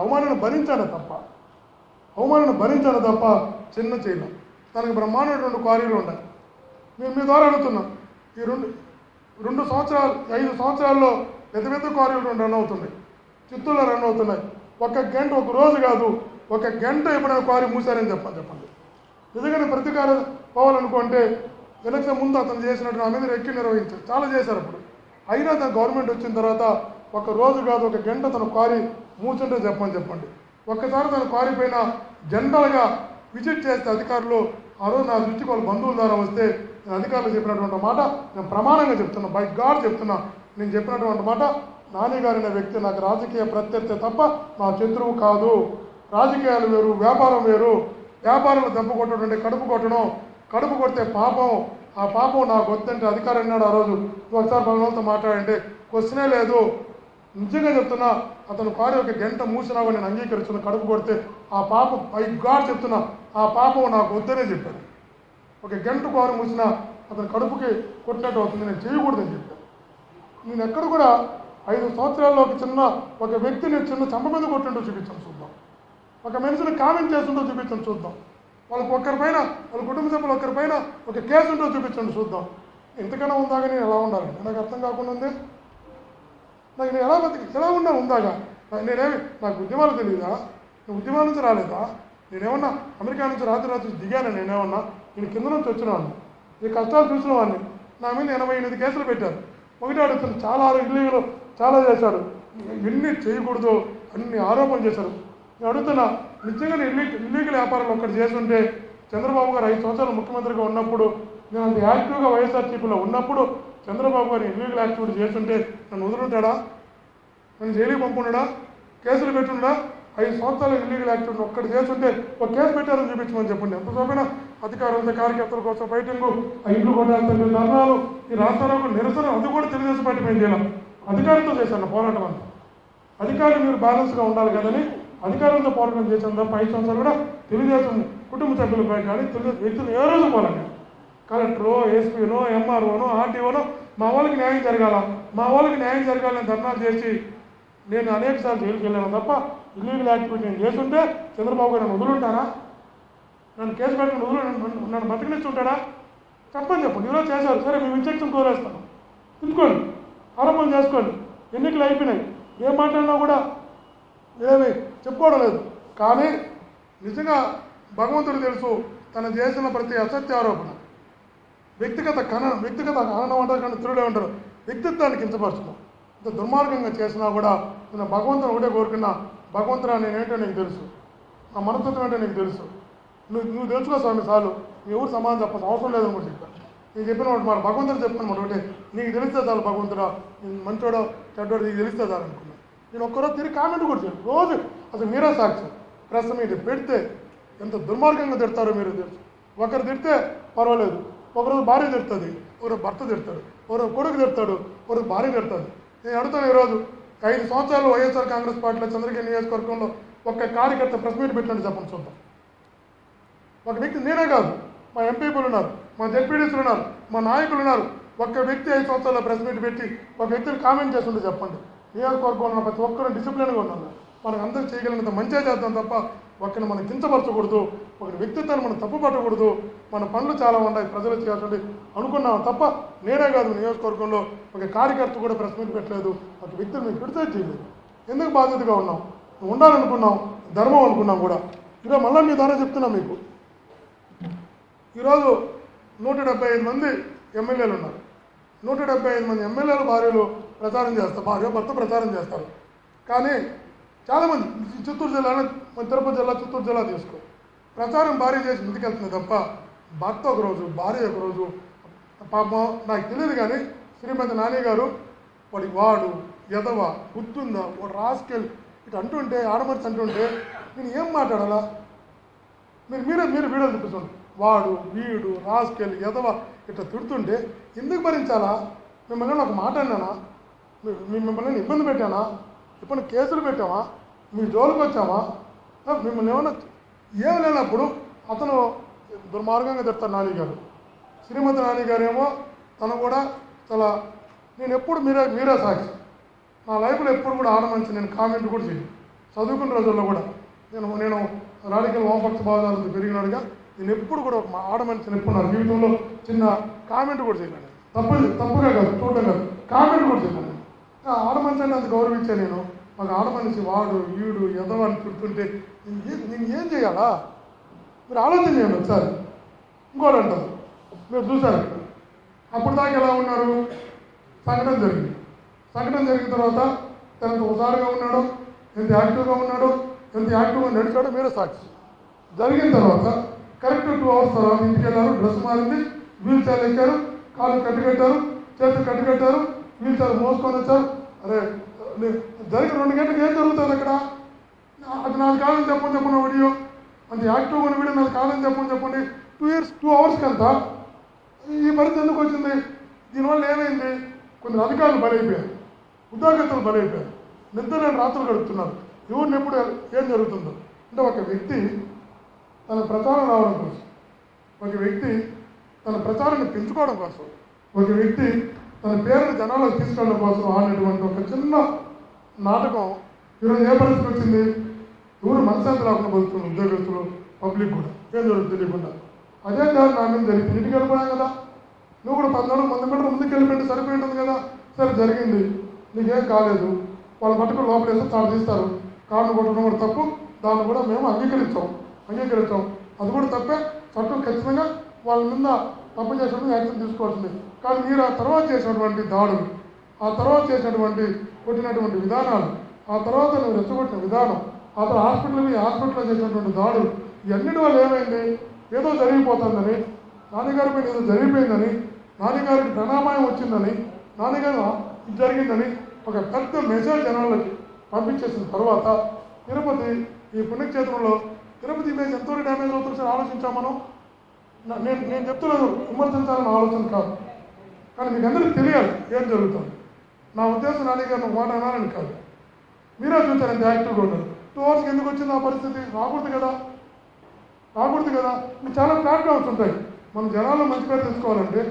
అవమానాన్ని భరించాను తప్ప చిన్న చేయలేం. తనకు బ్రహ్మాండమైనటువంటి క్వారీలు ఉన్నాయి. మేము మీ ద్వారా అడుగుతున్నాం, ఈ 5 సంవత్సరాల్లో పెద్ద క్వారీలు రన్ అవుతున్నాయి, చిత్తూరులో రన్ అవుతున్నాయి. ఒక రోజు కాదు, 1 గంట ఎప్పుడైనా క్వారీ మూసారని చెప్పండి. నిజంగానే ప్రతీకారం పోవాలనుకుంటే ఎలక్షన్ ముందు అతను చేసినట్టు నా మీద ఎక్కి నిర్వహించారు, చాలా చేశారు. అప్పుడు అయినా తన గవర్నమెంట్ వచ్చిన తర్వాత 1 రోజు కాదు 1 గంట తన క్వారీ మూసుంటే చెప్పండి. ఒక్కసారి తన క్వారీ పైన జనరల్గా విజిట్ చేస్తే అధికారులు ఆ రోజు నా దృష్టికి వాళ్ళ బంధువుల ద్వారా వస్తే నేను అధికారులు చెప్పినటువంటి మాట నేను ప్రమాణంగా చెప్తున్నా, బై గాడ్ చెప్తున్నా, నేను చెప్పినటువంటి మాట, నాని గారు అనే వ్యక్తి నాకు రాజకీయ ప్రత్యర్థి తప్ప నా శత్రువు కాదు. రాజకీయాలు వేరు, వ్యాపారం వేరు. వ్యాపారంలో దెబ్బ కొట్టడం అంటే కడుపు కొట్టడం, కడుపు కొడితే పాపం, ఆ పాపం నాకు వద్దంటే అధికారం అన్నాడు ఆ రోజు. ఒకసారి భగవంతుతో మాట్లాడంటే క్వశ్చనే లేదు. నిజంగా చెప్తున్నా, అతను కారు ఒక గంట మూసినావు నేను అంగీకరిస్తున్నా. కడుపు కొడితే ఆ పాపం పై గాడ్ చెప్తున్నా, ఆ పాపం నాకు వద్దనే చెప్పాను. ఒక గంట కారు మూసినా అతను కడుపుకి కొట్టినట్టు అవుతుంది, నేను చేయకూడదని చెప్పాను. నేను ఎక్కడ కూడా 5 సంవత్సరాల్లో ఒక వ్యక్తిని చిన్న చెంప మీద కొట్టింటూ చూపించాను చూద్దాం. ఒక మనిషిని కామెంట్ చేస్తుంటూ చూపించండి చూద్దాం. వాళ్ళకి ఒక్కరిపైన, వాళ్ళ కుటుంబ సభ్యులు ఒక్కరిపైన ఒక కేసు ఉంటూ చూపించండి చూద్దాం. ఇంతకన్నా ఉందాగా నేను ఎలా ఉండాలి? నాకు అర్థం కాకుండా ఉంది. నాకు నేను ఎలా ఉన్నా ఉందాగా? నాకు ఉద్యమాలు తెలియదా? నేను ఉద్యమాల నుంచి రాలేదా? నేనేమన్నా అమెరికా నుంచి రాత్రి దిగాను? నేనేమన్నా నేను కింద నుంచి వచ్చినాను, ఈ కష్టాలు చూసిన వాడిని. నా మీద 88 కేసులు పెట్టారు. ఒకటి అడుగుతుంది, చాలా ఇల్లీగలు చాలా చేశాడు, ఎన్ని చేయకూడదు అన్ని ఆరోపణలు చేశారు. నేను అడుగుతున్నా, నిజంగా ఇల్లీగల్ వ్యాపారాలు ఒక్కటి చేస్తుంటే చంద్రబాబు గారు 5 సంవత్సరాలు ముఖ్యమంత్రిగా ఉన్నప్పుడు, నేను అంత యాక్టివ్గా వైఎస్ఆర్సీపీలో ఉన్నప్పుడు చంద్రబాబు గారు ఇల్లీగల్ యాక్టివిటీ చేస్తుంటే నన్ను వదులుంటాడా? నన్ను జైలుకి పంపుండా? కేసులు పెట్టుండా? 5 సంవత్సరాలు ఇల్లీగల్ యాక్టివిటీ ఒక్కటి చేస్తుంటే ఒక కేసు పెట్టారని చూపించమని చెప్పండి. ఎంత చూపినా అధికారులతో కార్యకర్తల కోసం ఫైటింగు, ఆ ఇండ్లు కొట్టాల్సిన ధర్నాలు, ఈ రాష్ట్రాలకు నిరసన, అది కూడా తెలుగుదేశం పార్టీ మేము చేయాలి. అధికారులతో చేశాను పోరాటం అంతా. అధికారులు మీరు బ్యాలెన్స్గా ఉండాలి కదని అధికారులతో పోరాటం చేశాను తప్ప 5 సంవత్సరాలు కూడా తెలుగుదేశం కుటుంబ సభ్యులపై కానీ తెలుగుదేశం వ్యక్తులు ఏ రోజు పోరాడు. కలెక్టరో, ఎస్పీనో, ఎంఆర్ఓనో, ఆర్టీఓనో మా వాళ్ళకి న్యాయం జరగాల, మా వాళ్ళకి న్యాయం జరగాలని ధర్నాలు చేసి నేను అనేక సార్లు జైలుకి వెళ్ళాను తప్ప ఇల్లీగల్ యాక్టివిటీ నేను చేస్తుంటే చంద్రబాబు గారు నన్ను వదులుంటారా? నన్ను కేసు పెట్టుకుని నన్ను బతికినిచ్చి ఉంటాడా? చెప్పండి. ఈరోజు చేశారు, సరే మేము ఇంజక్షన్ కోరేస్తాను, తిప్పుకోండి, ఆరోపణ చేసుకోండి. ఎన్నికలు అయిపోయినాయి, ఏం మాట్లాడినా కూడా ఏమీ చెప్పుకోవడం లేదు. కానీ నిజంగా భగవంతుడు తెలుసు, తను చేసిన ప్రతి అసత్య ఆరోపణ, వ్యక్తిగత హననం అంటారు కానీ తిరుగులే ఉంటారు, వ్యక్తిత్వాన్ని కించపరచడం, ఇంత దుర్మార్గంగా చేసినా కూడా నేను భగవంతుని ఒకటే కోరుకున్నా, భగవంతుడా నేనేంటో నీకు తెలుసు, నా మనస్తత్వం ఏంటో నీకు తెలుసు, నువ్వు తెలుసుకో స్వామి చాలు, నీ ఎవరు సమాధానం చెప్పాల్సిన అవసరం లేదని కూడా చెప్పాను. నేను చెప్పిన వాటి మరి భగవంతుడు చెప్తాను మాట ఒకటే, నీకు తెలిస్తే చాలు భగవంతుడా, నేను మంచోడో చెడ్డోడో నీకు తెలిస్తే చాలు అనుకున్నాను. నేను ఒక్కరోజు తిరిగి కామెంట్ కూడా చేయను. రోజు అసలు మీరే సాక్షి, ప్రెస్ మీట్ పెడితే ఎంత దుర్మార్గంగా తిడతారో మీరు తెలుసు. ఒకరు తిడితే పర్వాలేదు, ఒకరోజు భార్య తిడుతుంది, ఒకరోజు భర్త తిడతాడు, ఒకరోజు కొడుకు తిడతాడు, ఒకరోజు భార్య తిడతాడు. నేను అడుగుతాను, ఈరోజు 5 సంవత్సరాలు వైఎస్ఆర్ కాంగ్రెస్ పార్టీలో చంద్రగిరి నియోజకవర్గంలో ఒక్క కార్యకర్త ప్రెస్ మీట్ పెట్టండి చెప్పండి చూద్దాం. ఒక వ్యక్తి, నేనే కాదు, మా ఎంపీలు ఉన్నారు, మా జెడ్పీడీసీలు ఉన్నారు, మా నాయకులు ఉన్నారు, ఒక్క వ్యక్తి 5 సంవత్సరాల్లో ప్రెస్ మీట్ పెట్టి ఒక వ్యక్తిని కామెంట్ చేస్తుంటే చెప్పండి. నియోజకవర్గంలో ప్రతి ఒక్కరు డిసిప్లిన్గా ఉన్నాను. మనకు అందరూ చేయగలిగినంత మంచిగా చేద్దాం తప్ప ఒకరిని మనం కించపరచకూడదు, ఒకరి వ్యక్తిత్వాన్ని మనం తప్పు పట్టకూడదు. మన పనులు చాలా ఉన్నాయి, ప్రజలు చేయాల్సి అనుకున్నాం తప్ప నేనే కాదు నియోజకవర్గంలో ఒక కార్యకర్త కూడా ప్రెస్ మీట్ పెట్టలేదు, ఒక వ్యక్తిని మేము క్రిటిసైజ్ చేయలేదు. ఎందుకు బాధ్యతగా ఉన్నాం, ఉండాలనుకున్నాం, ధర్మం అనుకున్నాం కూడా. ఈరోజు మళ్ళీ మీ ద్వారా చెప్తున్నాం మీకు, ఈరోజు 175 మంది ఎమ్మెల్యేలు ఉన్నారు. 175 మంది ఎమ్మెల్యేల భార్యలు ప్రచారం చేస్తారు, భార్య భర్త ప్రచారం చేస్తారు. కానీ చాలామంది చిత్తూరు జిల్లాలో, మన తిరుపతి జిల్లా, చిత్తూరు జిల్లా తీసుకో, ప్రచారం భార్య చేసి ముందుకెళ్తుంది తప్ప భర్త ఒకరోజు, భార్య ఒకరోజు. పాపం నాకు తెలియదు కానీ శ్రీమతి నాని గారు వాడు ఎదవ గుర్తుందా, వాడు రాసుకెళ్ళి ఇటు అంటుంటే, ఆడమర్చి అంటుంటే నేను ఏం మాట్లాడాలా? మీరు వీడియోలు చూపిస్తుంది, వాడు వీడు రాసుకెళ్ళి ఎదవ ఇట్లా తిడుతుంటే ఎందుకు భరించాలా? మిమ్మల్ని ఒక మాట అన్నానా? మిమ్మల్ని ఇబ్బంది పెట్టానా? ఇప్పుడు కేసులు పెట్టామా? మీ జోలికి వచ్చామా? మిమ్మల్ని ఏమన్నా ఏం లేనప్పుడు అతను దుర్మార్గంగా చెప్తారు నాని గారు. శ్రీమతి నాని గారు ఏమో తను కూడా చాలా, నేను ఎప్పుడు మీరే సాక్షి, నా లైఫ్లో ఎప్పుడు కూడా ఆడమంచి నేను కామెంట్ కూడా చేయను. చదువుకున్న రోజుల్లో కూడా నేను రాడికల్ వామపక్ష భావాలు పెరిగినాడుగా నేను ఎప్పుడు కూడా ఒక ఆడమనిషిని ఎప్పుడు నా జీవితంలో చిన్న కామెంట్ కూడా చేయలేను. తప్పుగా కాదు, చూడడం కాదు, కామెంట్ కూడా చేయలేను. ఆడమనిషి అంటే అంత గౌరవించాను నేను. మాకు ఆడమనిషి వాడు వీడు ఎదవాన్ని తిడుతుంటే నేను ఏం చేయాలా? మీరు ఆలోచన చేయండి ఒకసారి. ఇంకోటి అంటారు, మీరు చూశారు అప్పుడు దాకా ఎలా ఉన్నారు? సంఘటన జరిగింది. సంఘటన జరిగిన తర్వాత తనకు హుషారుగా ఉన్నాడు, ఎంత యాక్టివ్గా ఉన్నాడు, ఎంత యాక్టివ్గా నడిచాడో మీరే సాక్షి. జరిగిన తర్వాత కరెక్ట్ 2 అవర్స్ తర్వాత ఇంటికి వెళ్ళారు, డ్రెస్ మారింది, వీల్ చైర్ ఎక్కారు, కాళ్ళు కట్టుకట్టారు, చేతులు కట్టుకట్టారు, వీల్ చైర్ మోసుకొని వచ్చారు. అరే జరిగిన 2 గంటలకు ఏం జరుగుతుంది అక్కడ? అది నాకు కాదని చెప్పన్న వీడియో అంత యాక్టివ్గా ఉన్న వీడియో నాకు కాదని చెప్పండి 2 years 2 hours కంతా ఈ పరిస్థితి ఎందుకు వచ్చింది? దీనివల్ల ఏమైంది? కొన్ని అధికారులు బలైపోయారు, ఉద్యోగస్తులు బలైపోయారు, నిద్రలేని రాత్రులు గడుపుతున్నారు. ఎవరిని ఎప్పుడు ఏం జరుగుతుందో అంటే ఒక వ్యక్తి తన ప్రచారం రావడం కోసం, ఒక వ్యక్తి తన ప్రచారాన్ని పెంచుకోవడం కోసం, ఒక వ్యక్తి తన పేరుని జనాలకు తీసుకెళ్ళడం కోసం ఆడినటువంటి ఒక చిన్న నాటకం ఈరోజు ఏ పరిస్థితి వచ్చింది? ఎవరు మనశాంతి రాకుండా బతుకుతున్నారు, ఉద్యోగస్తులు, పబ్లిక్ కూడా ఏం జరుగుతుంది తెలియకుండా. అదే కాదు నా మీద జరిగింది, ఇంటికి వెళ్ళిపోయాం కదా, నువ్వు కూడా 14 మంది మీటర్ ముందుకు వెళ్ళిపోయింటే సరిపోయి ఉంటుంది కదా. సరే జరిగింది, నీకేం కాలేదు, వాళ్ళు పట్టుకుని లోపల వేస్తే తాను తీస్తారు, కాళ్ళు కొట్టడం కూడా తప్పు, దాన్ని కూడా మేము అంగీకరించాం. అది కూడా తప్పే, చట్టం ఖచ్చితంగా వాళ్ళ మీద తప్పు చేసినప్పుడు యాక్షన్ తీసుకోవాల్సింది. కానీ మీరు ఆ తర్వాత చేసినటువంటి దాడులు, ఆ తర్వాత చేసినటువంటి కొట్టినటువంటి విధానాలు, ఆ తర్వాత నువ్వు రెచ్చగొట్టిన విధానం, ఆ తర్వాత హాస్పిటల్లో చేసినటువంటి దాడులు, ఇవన్నిటి వల్ల ఏమైంది? ఏదో జరిగిపోతుందని, నాన్నగారి పైన ఏదో జరిగిపోయిందని, నాన్నగారికి ప్రణామాయం వచ్చిందని, నాన్నగారు ఇది జరిగిందని ఒక పెద్ద మెసేజ్ జనాలకి పంపించేసిన తర్వాత తిరుపతి ఈ పుణ్యక్షేత్రంలో తిరుపతి ఇమేజ్ ఎంతో డ్యామేజ్ అవుతుంది సార్. ఆలోచించాం మనం. నేను చెప్తున్నాను, విమర్శించాలని ఆలోచన కాదు, కానీ మీకు అందరికీ తెలియాలి ఏం జరుగుతుంది. నా ఉద్దేశం నాన్నగారు మాట అనాలని కాదు, మీరే చూసారు ఎంత యాక్టివ్గా ఉన్నారు. 2 hours ఎందుకు వచ్చింది ఆ పరిస్థితి? రాకూడదు కదా. మీకు చాలా ప్లాట్ఫామ్స్ ఉంటాయి. మనం జనాల్లో మంచి పేరు తెచ్చుకోవాలంటే,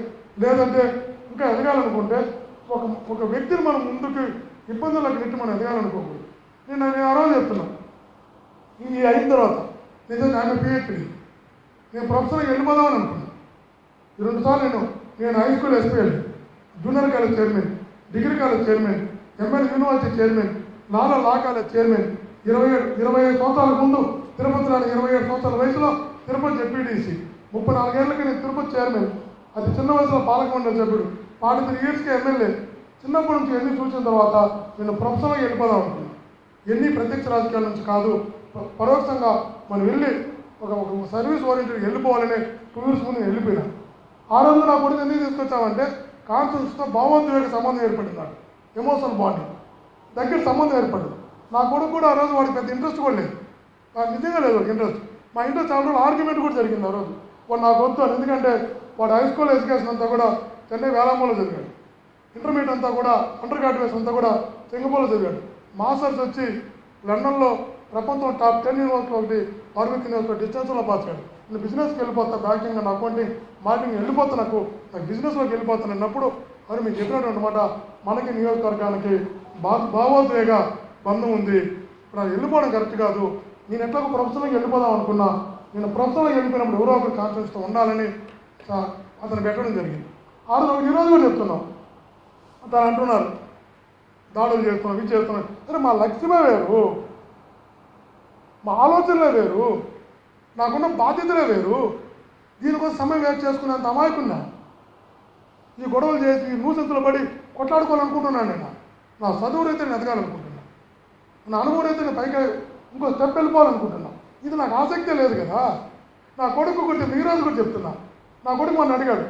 లేదంటే ఇంకా ఎదగాలనుకుంటే ఒక వ్యక్తిని మనం ముందుకు ఇబ్బందులకు నెట్టి మనం ఎదగాలనుకోకూడదు. నేను ఆ రోజు చెప్తున్నాను, ఈ అయిన తర్వాత నిజంగా ఆయన పిహెచ్డి నేను ప్రొఫెసర్గా వెళ్ళిపోదామని అనుకున్నాను. 2 సార్లు నేను high school SPL, junior college chairman, degree college chairman, ML university chairman, law college chairman, 25 సంవత్సరాల ముందు తిరుపతి 27 సంవత్సరాల వయసులో తిరుపతి జెడ్పీటీసీ, 34 ఏళ్ళకి నేను తిరుపతి చైర్మన్, అది చిన్న వయసులో పాలక మండలి సభ్యుడు, 43 yearsకి ఎమ్మెల్యే. చిన్నప్పటి నుంచి ఎన్ని చూసిన తర్వాత నేను ప్రొఫెసర్గా వెళ్ళిపోదాం అనుకున్నాను. ఎన్ని ప్రత్యక్ష రాజకీయాల నుంచి కాదు, పరోక్షంగా మనం వెళ్ళి ఒక సర్వీస్ ఓరియంటెడ్ వెళ్ళిపోవాలనే 2 years ముందు నేను వెళ్ళిపోయినా. ఆ రోజు నా కొడుకు ఎందుకు తీసుకొచ్చామంటే కాన్షియస్తో భావోద్వేగ సంబంధం ఏర్పడింది, నాకు ఎమోషనల్ బాండింగ్ దగ్గర సంబంధం ఏర్పడింది. నా కొడుకు కూడా ఆ రోజు వాడికి పెద్ద ఇంట్రెస్ట్ కూడా లేదు, నాకు నిజంగా లేదు వాడికి ఇంట్రెస్ట్. మా ఇంట్లో చాలా రోజులు ఆర్గ్యుమెంట్ కూడా జరిగింది ఆ రోజు. వాడు నాకు వద్దు అని, ఎందుకంటే వాడు హై స్కూల్ ఎడ్యుకేషన్ అంతా కూడా చెన్నై వేలాంగంలో చదివాడు, ఇంటర్మీడియట్ అంతా కూడా అండర్ గ్రాడ్యుయేషన్ అంతా కూడా సింగపూర్లో చదివాడు, మాస్టర్స్ వచ్చి లండన్లో ప్రపంచం టాప్ 10 యూనివర్సిటీలో ఒకటి వార్మిక్ యూనివర్సిటీ డిస్టెన్స్లో పాస్ అయ్యాడు. నేను బిజినెస్కి వెళ్ళిపోతా, బ్యాంకింగ్ అండ్ అకౌంటింగ్ మార్కెటింగ్ వెళ్ళిపోతా, నాకు బిజినెస్లోకి వెళ్ళిపోతాను అన్నప్పుడు మరి మీకు చెప్పినటువంటి మాట, మనకి నియోజకవర్గానికి భావోద్వేగ బంధం ఉంది, ఇప్పుడు అది వెళ్ళిపోవడం కరెక్ట్ కాదు. నేను ఎట్లా ప్రొఫెషనల్గా వెళ్ళిపోదాం అనుకున్నా, నేను ప్రొఫెషనల్గా వెళ్ళిపోయినప్పుడు ఎవరో ఒకరు కాన్ఫిడెన్స్తో ఉండాలని అతను పెట్టడం జరిగింది. ఆ రోజు ఈరోజు కూడా చెప్తున్నాం, అతను అంటున్నారు దాడులు చేస్తున్నాం, ఇది చేస్తున్నాం. సరే, మా లక్ష్యమే వేరు, మా ఆలోచనలే వేరు, నాకున్న బాధ్యతలే వేరు. దీనికోసం సమయం వేస్ట్ చేసుకునేంత అమాయకున్నా, ఈ గొడవలు చేసి ఈ నూసెంతులు పడి కొట్లాడుకోవాలనుకుంటున్నాను. నా చదువు రైతే నేను ఎదగాలనుకుంటున్నాను, నా అనుభవం రైతే నేను పైకి ఇంకో స్టెప్ వెళ్ళిపోవాలనుకుంటున్నాను. ఇది నాకు ఆసక్తే లేదు కదా. నా కొడుకు గురించి ఈరోజు కూడా చెప్తున్నా, నా కొడుకు మొన్న అడిగాడు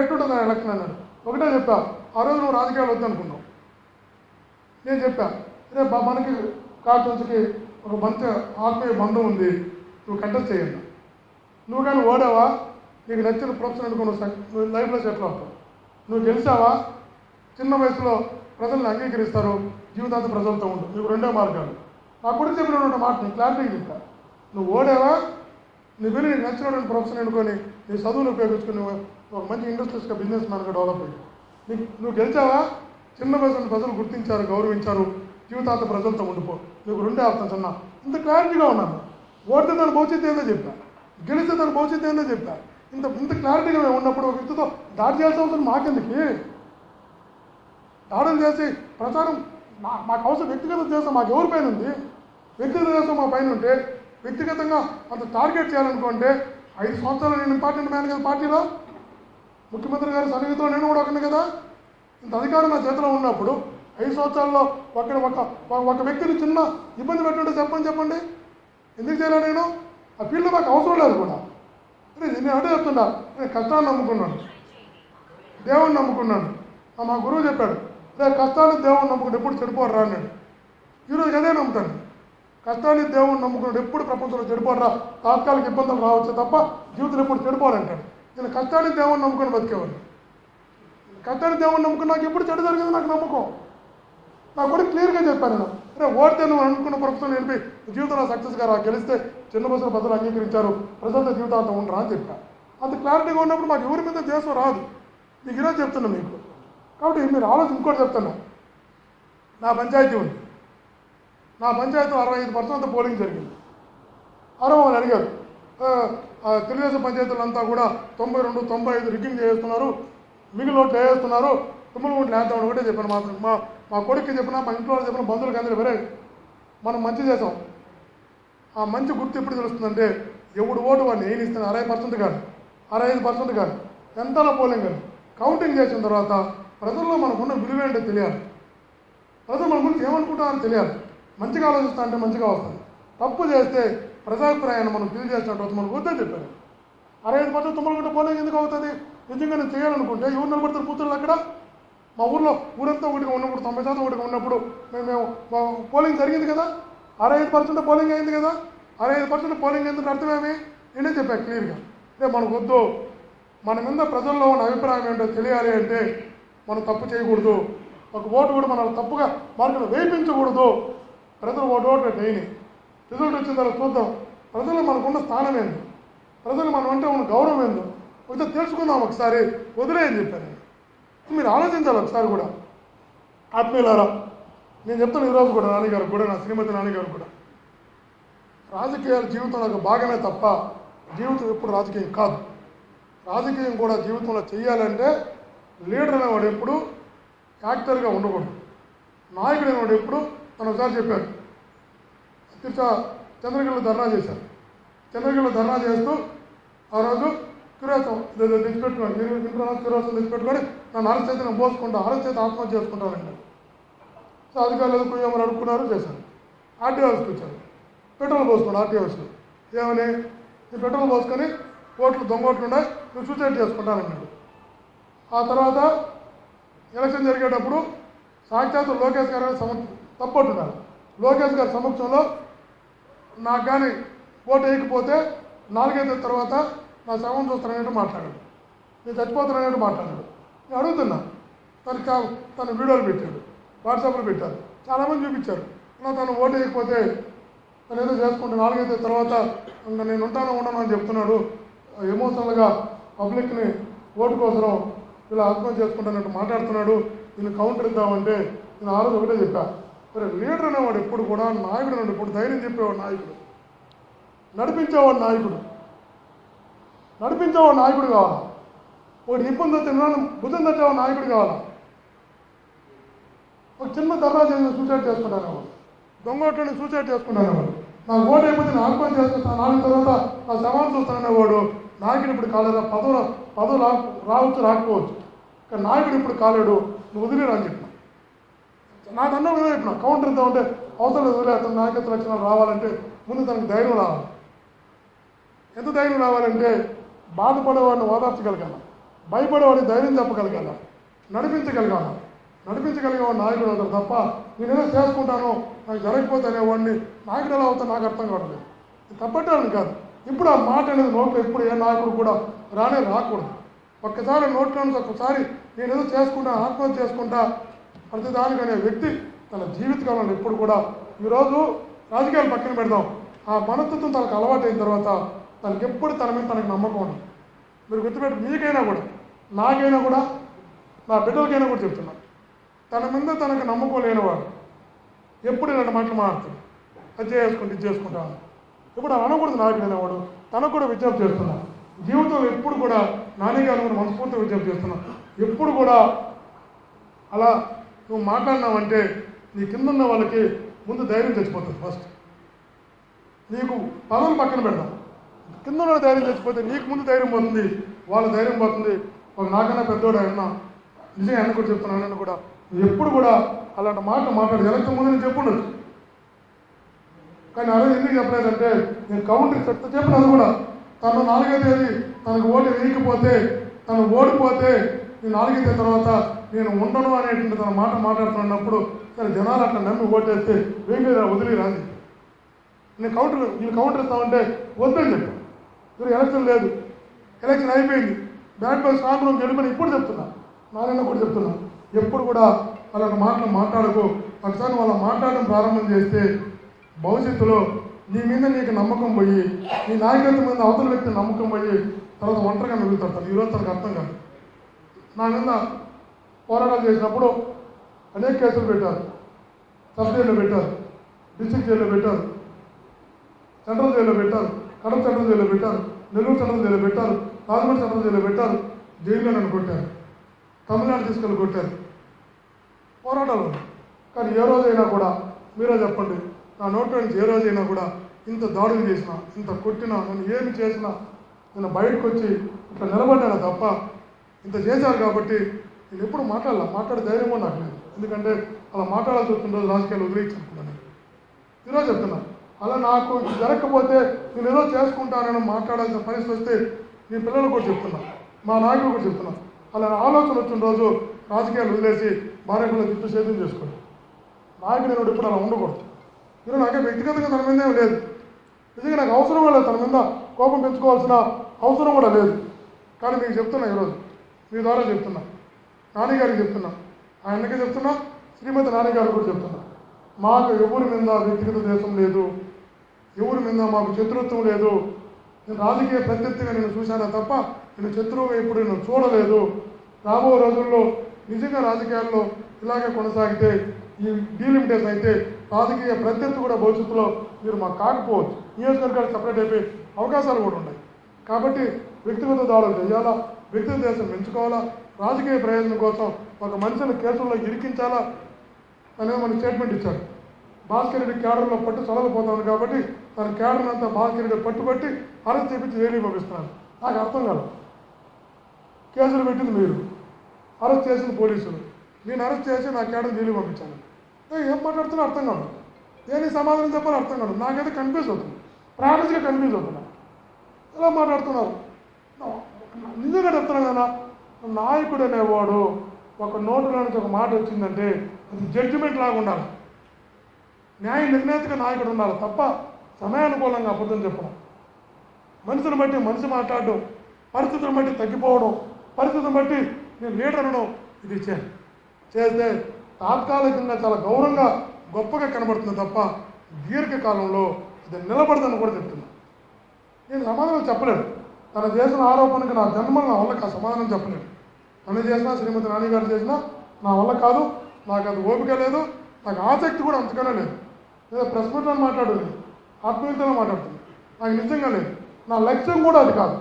ఎట్టుంటుంది నా ఎలక్షన్ అన్నాడు. ఒకటే చెప్పా, ఆ రోజు నువ్వు రాజకీయాలు వద్దనుకున్నావు. నేను చెప్పా, రేపు మనకి కాన్స్టిట్యూన్సీకి ఒక మంచి ఆత్మీయ బంధం ఉంది, నువ్వు కంటెస్ట్ చేయండి. నువ్వు కానీ ఓడావా, నీకు నచ్చిన ప్రొఫెషన్ అనుకుని నువ్వు లైఫ్లో సెటిల్ అవుతావు. నువ్వు గెలిచావా, చిన్న వయసులో ప్రజల్ని అంగీకరిస్తారు, జీవితాంత ప్రజలతో ఉండు. నీకు 2 మార్గాలు. నా కొడుకు చెప్పినటువంటి మాట నీ క్లారిటీగా చెప్తా. నువ్వు ఓడావా, నీ వెళ్ళి నీకు నచ్చినటువంటి ప్రొఫెషన్ అనుకొని నీ చదువును ఉపయోగించుకుని ఒక మంచి ఇండస్ట్రీస్గా బిజినెస్ మ్యాన్గా డెవలప్ అయ్యి నువ్వు గెలిచావా, చిన్న వయసులో ప్రజలు గుర్తించారు, గౌరవించారు, జీవితాంత ప్రజలతో ఉండిపో. నీకు 2 ఆప్షన్స్ అన్నా. ఇంత క్లారిటీగా ఉన్నాను. ఓడితే దాని భవిష్యత్తు ఏందో చెప్పా, గెలిస్తే దాని భవిష్యత్తు ఏందో చెప్పా. ఇంత క్లారిటీగా మేము ఉన్నప్పుడు ఒక వ్యక్తితో దాడి చేయాల్సిన అవసరం మాకెందుకు? దాడులు చేసి ప్రచారం మాకు అవసరం, వ్యక్తిగత చేస్తాం మాకు ఎవరి పైన ఉంది? వ్యక్తిగత చేస్తాం మా పైన ఉంటే, వ్యక్తిగతంగా అంత టార్గెట్ చేయాలనుకుంటే 5 సంవత్సరాలు నేను ఇంపార్టెంట్ మ్యాన్ కదా పార్టీలో, ముఖ్యమంత్రి గారి సన్నిహితంలో నేను కూడా ఒకనే కదా. ఇంత అధికారం నా చేతిలో ఉన్నప్పుడు 5 సంవత్సరాల్లో ఒక వ్యక్తిని చిన్న ఇబ్బంది పెట్టుంటే చెప్పండి, ఎందుకు చేయాలి? నేను ఆ ఫీల్డ్ మాకు అవసరం లేదు కూడా. నేను అంటే చెప్తున్నా, నేను కష్టాన్ని నమ్ముకున్నాను, దేవుణ్ణి నమ్ముకున్నాను. మా గురువు చెప్పాడు, రే కష్టాన్ని దేవుణ్ణి నమ్ముకుంటే ఎప్పుడు చెడిపోరు రా అన్నాడు. ఈరోజు అదే నమ్ముతాను. కష్టాన్ని దేవుని నమ్ముకున్నాడు ఎప్పుడు ప్రపంచంలో చెడిపోడరా, తాత్కాలిక ఇబ్బందులు రావచ్చు తప్ప జీవితంలో ఎప్పుడు చెడిపోవాలంటాడు. నేను కష్టాన్ని దేవుని నమ్ముకొని బతికేవాడిని. కష్టాన్ని దేవుని నమ్ముకుని నాకు ఎప్పుడు చెడు జరిగింది నాకు నమ్మకం. నా కూడా క్లియర్గా చెప్పాను. అరే ఓడితే నువ్వు అనుకున్న ప్రొఫెషన్ నిలిపి జీవితంలో సక్సెస్గా రా, గెలిస్తే చిన్న బస్సులు ప్రజలు అంగీకరించారు, ప్రజలతో జీవితాంతం ఉండరా అని చెప్పా. అంత క్లారిటీగా ఉన్నప్పుడు మాకు ఎవరి మీద దేశం రాదు. మీకు ఈరోజు చెప్తున్నా మీకు. కాబట్టి మీరు ఆలోచన ఇంకోటి చెప్తున్నా. నా పంచాయతీ ఉంది. నా పంచాయతీలో 65% పోలింగ్ జరిగింది. వాళ్ళు అడిగారు తెలుగుదేశం పంచాయతీలంతా కూడా 92, 95 రిగ్గింగ్ చేస్తున్నారు, మిగిలిన ఓట్లు వేస్తున్నారు, తుమ్మల ఓట్లు వేద్దామని ఒకటే చెప్పాను. మాత్రం మా కొడుక్కి చెప్పినా, మా ఇంట్లో చెప్పిన బంధువులకి అందరూ వేరే మనం మంచి చేసాం. ఆ మంచి గుర్తు ఎప్పుడు తెలుస్తుందంటే ఎవడు ఓటు వాడిని ఏం ఇస్తాను 60% కానీ 65% కానీ ఎంతలో పోలింగ్ కానీ కౌంటింగ్ చేసిన తర్వాత ప్రజల్లో మనకున్న విలువ ఏంటో తెలియాలి. ప్రజలు మన గురించి ఏమనుకుంటారని తెలియాలి. మంచిగా ఆలోచిస్తా అంటే మంచిగా వస్తుంది. తప్పు చేస్తే ప్రజాభిప్రాయాన్ని మనం ఫీల్ చేసినట్టు అవుతుంది. మనకు వద్దే చెప్పారు. 65% తుమ్మలగుంట పోలింగ్ ఎందుకు అవుతుంది? నిజంగా నేను చేయాలనుకుంటే ఎవరు నిలబడతారు కూతుళ్ళు అక్కడ? మా ఊర్లో ఊరంతా ఒకటిగా ఉన్నప్పుడు 90% ఒకటిగా ఉన్నప్పుడు మేము పోలింగ్ జరిగింది కదా, 65% పోలింగ్ అయింది కదా. 65% పోలింగ్ ఎందుకు అర్థమేమి నేనే చెప్పాను క్లియర్గా. అంటే మనకు వద్దు, మన మీద ప్రజల్లో ఉన్న అభిప్రాయం ఏంటో తెలియాలి అంటే మనం తప్పు చేయకూడదు. ఒక ఓటు కూడా మనం తప్పుగా మార్కులు వేయించకూడదు. ప్రజలు ఓటు వేయని రిజల్ట్ వచ్చిన తర్వాత చూద్దాం ప్రజలు మనకున్న స్థానం ఏంది, ప్రజలు మనం అంటే ఉన్న గౌరవం ఏందో కొంచెం తెలుసుకుందాం ఒకసారి, వదిలేయని చెప్పాను. మీరు ఆలోచించాలి ఒకసారి కూడా. ఆత్మీయులారా, నేను చెప్తాను ఈరోజు కూడా నాన్నగారు కూడా, నా శ్రీమతి నాన్నగారు కూడా, రాజకీయాలు జీవితంలో ఒక భాగమే తప్ప జీవితం ఎప్పుడు రాజకీయం కాదు. రాజకీయం కూడా జీవితంలో చేయాలంటే లీడర్ అనేవాడు ఎప్పుడు యాక్టర్గా ఉండకూడదు. నాయకుడు అనేవాడు ఎప్పుడు తను ఒకసారి చెప్పాడు. చంద్రగిరిలో ధర్నా చేశారు. చంద్రగిరిలో ధర్నా చేస్తూ ఆ రోజు కిరోసం తెచ్చిపెట్టుకోండి, మీరు ఇంట్లో కిరోసం తెచ్చిపెట్టుకొని నన్ను అరెస్ట్ నేను పోసుకుంటా, అరెస్ట్ చేసి ఆత్మహత్య చేసుకుంటానండి. సో అధికారులు కుయ్యమని అడుక్కున్నారు, చేశారు. ఆర్టీ హౌస్కి వచ్చారు, పెట్రోల్ పోసుకోండి ఆర్టీ హౌస్లో. ఏమని నేను పెట్రోల్ పోసుకొని ఓట్లు దొంగ ఓట్లు ఉన్నాయి, నువ్వు సూసైడ్ చేసుకుంటానన్నాడు. ఆ తర్వాత ఎలక్షన్ జరిగేటప్పుడు సాక్షాత్తు లోకేష్ గారు తప్పట్టున్నారు. లోకేష్ గారి సమక్షంలో నాకు కానీ ఓటు వేయకపోతే 4 ఏళ్ళ తర్వాత నా శవం చూస్తాననేట్టు మాట్లాడాడు, నేను చచ్చిపోతాననేట్టు మాట్లాడాడు. నేను అడుగుతున్నా, తను వీడియోలు పెట్టాడు, వాట్సాప్లో పెట్టారు, చాలామంది చూపించారు. తను ఓటు వేయకపోతే తను ఏదో చేసుకుంటే 4 ఏళ్ళ తర్వాత ఇంకా నేను ఉండను అని చెప్తున్నాడు. ఎమోషనల్గా పబ్లిక్ని ఓటు కోసం ఇలా ఆత్మహత్య చేసుకుంటానంటూ మాట్లాడుతున్నాడు. నేను కౌంటర్ ఇద్దామంటే నేను ఆ రోజు ఒకటే చెప్పా, మరి లీడర్ అనేవాడు ఎప్పుడు కూడా నాయకుడు అనేవాడు ఎప్పుడు ధైర్యం చెప్పేవాడు నాయకుడు, నడిపించేవాడు నాయకుడు, నడిపించేవాడు నాయకుడు కావాలా. ఒకటి ఇబ్బంది తిన్నాను భుజం తట్టేవాడు నాయకుడు కావాలా. ఒక చిన్న ధర్నా చేసి సూసైడ్ చేసుకుంటానేవాడు, దొంగోట్లని సూసైడ్ చేసుకుంటానేవాడు, నాకు ఓటు అయిపోతే నేను ఆత్మహత్య చేసుకుంటాను, 4 తర్వాత నా సమానం చూస్తాననేవాడు నాయకుడు ఇప్పుడు కాలేదా. పదవులు రావచ్చు రాకపోవచ్చు, కానీ నాయకుడు ఇప్పుడు కాలేడు, నువ్వు వదిలేరు అని చెప్పిన. నాకు అన్న విధంగా చెప్పిన కౌంటర్ ఇద్దామంటే అవసరం లేదు, వదిలేస్తాను. నాయకత్వ లక్షణాలు రావాలంటే ముందు తనకు ధైర్యం రావాలి. ఎంత ధైర్యం రావాలంటే బాధపడేవాడిని ఓదార్చగలగాల, భయపడేవాడిని ధైర్యం చెప్పగలగాల, నడిపించగలగాల. నడిపించగలిగేవాడిని నాయకుడు అవుతారు తప్ప నేనేదో చేసుకుంటాను నాకు జరగకపోతే అనేవాడిని నాయకుడు ఎలా అవుతాను నాకు అర్థం కావట్లేదు. తప్పట్టాలని కాదు, ఇప్పుడు ఆ మాట అనేది నోట్లో ఎప్పుడు ఏ నాయకుడు కూడా రాకూడదు. ఒక్కసారి నోట్లో ఒక్కసారి నేనేదో చేసుకుంటా ఆత్మహత్య చేసుకుంటా ప్రతిదానికి అనే వ్యక్తి తన జీవితకాలంలో ఎప్పుడు కూడా, ఈరోజు రాజకీయాలు పక్కన పెడదాం, ఆ మనస్తత్వం తనకు అలవాటు అయిన తర్వాత తనకి ఎప్పుడు తన మీద తనకు నమ్మకం ఉంది. మీరు గుర్తుపెట్టి మీకైనా కూడా నాకైనా కూడా నా బిడ్డలకైనా కూడా చెప్తున్నా, తన మీద తనకు నమ్మకం లేనివాడు ఎప్పుడు ఇలాంటి మాటలు మాట్లాడుతుంది, అది చేసుకుంటే ఇది చేసుకుంటాను. ఇప్పుడు అనకూడదు నాయకుడు అనేవాడు. తనకు కూడా విజ్ఞప్తి చేస్తున్నాను, జీవితంలో ఎప్పుడు కూడా నాన్నగారు కూడా మనస్ఫూర్తిగా విజ్ఞప్తి చేస్తున్నాను, ఎప్పుడు కూడా అలా నువ్వు మాట్లాడినావంటే నీ కింద ఉన్న వాళ్ళకి ముందు ధైర్యం చచ్చిపోతుంది. ఫస్ట్ నీకు పదవులు పక్కన పెడదాం, కింద ఉన్న ధైర్యం చచ్చిపోతే నీకు ముందు ధైర్యం పోతుంది, వాళ్ళ ధైర్యం పోతుంది. ఒక నాకన్నా పెద్దోడు ఆయన నిజంగా ఆయన కూడా చెప్తున్నాను, ఆయన కూడా ఎప్పుడు కూడా అలాంటి మాట్లాడి ఎలక్షన్ ముందు నేను చెప్పుండొచ్చు, కానీ ఆ రోజు ఎందుకు చెప్పలేదంటే నేను కౌంటర్ చెప్పినది కూడా తను 4వ తేదీ తనకు ఓటు వేయకపోతే తను ఓడిపోతే నేను 4వ తేదీ తర్వాత నేను ఉండను అనేటువంటి తన మాట్లాడుతున్నప్పుడు సరే జనాలు అట్లా నమ్మి ఓటేస్తే వేయలేదా వదిలేరా అని వీళ్ళు కౌంటర్ ఇస్తామంటే వద్దని చెప్పాను. మీరు ఎలక్షన్ లేదు, ఎలక్షన్ అయిపోయింది, బ్యాట్ బాల్ స్ట్రాంగ్ రూమ్ వెళ్ళిపోయి ఇప్పుడు చెప్తున్నా, నారాయణ కూడా చెప్తున్నా, ఎప్పుడు కూడా అలాంటి మాటలు మాట్లాడకు. ఒకసారి వాళ్ళ మాట్లాడడం ప్రారంభం చేస్తే భవిష్యత్తులో నీ మీద నీకు నమ్మకం పోయి, నీ నాయకత్వం మీద అవతల వ్యక్తి నమ్మకం పోయి తర్వాత ఒంటరిగా మిగులుతాడు. ఈరోజు తనకు అర్థం కాదు. నా మీద పోరాటాలు చేసినప్పుడు అనేక కేసులు పెట్టారు, సబ్ జైల్లో పెట్టారు, డిస్ట్రిక్ట్ జైల్లో పెట్టారు, సెంట్రల్ జైల్లో పెట్టారు, కడప సెంట్రల్ జైల్లో పెట్టారు, నెల్లూరు సెంట్రల్ జైల్లో పెట్టారు, రాజమండ్రి సెంట్రల్ జైల్లో పెట్టారు, జైల్లో నన్ను కొట్టారు, తమిళనాడు తీసుకెళ్ళి కొట్టారు, పోరాటాలు. కానీ ఏ రోజైనా కూడా మీరే చెప్పండి, నా నోటి నుంచి ఏ రోజైనా కూడా ఇంత దాడులు చేసినా, ఇంత కొట్టినా, నన్ను ఏమి చేసినా నేను బయటకు వచ్చి ఇట్లా నిలబడ్డాను తప్ప ఇంత చేశారు కాబట్టి నేను ఎప్పుడు మాట్లాడే ధైర్యం కూడా నాకు లేదు. ఎందుకంటే అలా మాట్లాడాల్సి వచ్చిన రోజు రాజకీయాలు వదిలేయించుకున్నాను. ఈరోజు చెప్తున్నా, అలా నాకు జరగకపోతే నేను ఏదో చేసుకుంటానని మాట్లాడాల్సిన పరిస్థితి వస్తే నీ పిల్లలకు కూడా చెప్తున్నా, మా నాయకులు కూడా చెప్తున్నా, అలా ఆలోచన వచ్చిన రోజు రాజకీయాలు వదిలేసి భార్య పిల్లలు చుట్టూ సేద్యం చేసుకోండి. నాయకుడు నేను ఇప్పుడు అలా ఉండకూడదు. ఈరోజు నాకే వ్యక్తిగతంగా తన మీద ఏం లేదు, నిజంగా నాకు అవసరం కూడా లేదు, తన మీద కోపం పెంచుకోవాల్సిన అవసరం కూడా లేదు. కానీ మీకు చెప్తున్నా, ఈరోజు మీ ద్వారా చెప్తున్నా, నాన్నగారికి చెప్తున్నా, ఆయనకే చెప్తున్నా, శ్రీమతి నాన్నగారికి కూడా చెప్తున్నా, మాకు ఎవరి మీద వ్యక్తిగత దేశం లేదు, ఎవరి మీద మాకు శత్రుత్వం లేదు. నేను రాజకీయ ప్రత్యర్థిగా నేను చూశానే తప్ప నేను శత్రువుగా ఎప్పుడు నేను చూడలేదు. రాబో రోజుల్లో నిజంగా రాజకీయాల్లో ఇలాగే కొనసాగితే, ఈ డీలిమిటేషన్ అయితే రాజకీయ ప్రత్యర్థి కూడా భవిష్యత్తులో మీరు మాకు కాకపోవచ్చు, నియోజకవర్గాలు సపరేట్ అయిపోయి అవకాశాలు కూడా ఉన్నాయి. కాబట్టి వ్యక్తిగత దాడులు చేయాలా, వ్యక్తిగత దేశం పెంచుకోవాలా, రాజకీయ ప్రయోజనం కోసం ఒక మనిషిని కేసుల్లో ఇరికించాలా అనేది మనకి స్టేట్మెంట్ ఇచ్చారు. భాస్కర్ రెడ్డి క్యాడర్లో పట్టు చదవకపోతాను కాబట్టి తన క్యాడర్ అంతా భాస్కర్ రెడ్డి పట్టుబట్టి అరెస్ట్ చేపించి జైలుకి పంపిస్తున్నారు. నాకు అర్థం కాదు. కేసులు పెట్టింది మీరు, అరెస్ట్ చేసింది పోలీసులు, నేను అరెస్ట్ చేసి నా క్యాడర్ జైలుకి పంపించాను. ఏం మాట్లాడుతున్నా అర్థం కాదు, దేనికి సమాధానం చెప్పాలో అర్థం కాదు. నాకైతే కన్ఫ్యూజ్ అవుతుంది, ప్రాక్టిస్గా కన్ఫ్యూజ్ అవుతున్నా. ఎలా మాట్లాడుతున్నారు? నిజంగా చెప్తున్నాను కదా, నాయకుడు అనేవాడు ఒక నోటులో నుంచి ఒక మాట వచ్చిందంటే అది జడ్జిమెంట్ లాగా ఉండాలి, న్యాయ నిర్ణేతగా నాయకుడు ఉండాలి తప్ప సమయానుకూలంగా అబద్ధం చెప్పడం, మనిషిని బట్టి మనిషి మాట్లాడడం, పరిస్థితులను బట్టి తగ్గిపోవడం, పరిస్థితులను బట్టి నేను లీడర్ అనడం, ఇది చేస్తే తాత్కాలికంగా చాలా గౌరవంగా గొప్పగా కనబడుతుంది తప్ప దీర్ఘకాలంలో ఇది నిలబడదని కూడా చెప్తున్నా. నేను సమాధానం చెప్పలేను. తను చేసిన ఆరోపణకి నా జన్మలు నా వల్ల సమాధానం చెప్పలేను. తను చేసినా, శ్రీమతి నాన్నగారు చేసినా నా వల్ల కాదు, నాకు అది ఓపిక లేదు, నాకు ఆసక్తి కూడా అంతగానే లేదు. లేదా ప్రెస్ మీట్లో మాట్లాడలేదు, ఆత్మీయతలో మాట్లాడుతుంది, నాకు నిజంగా లేదు. నా లక్ష్యం కూడా అది కాదు,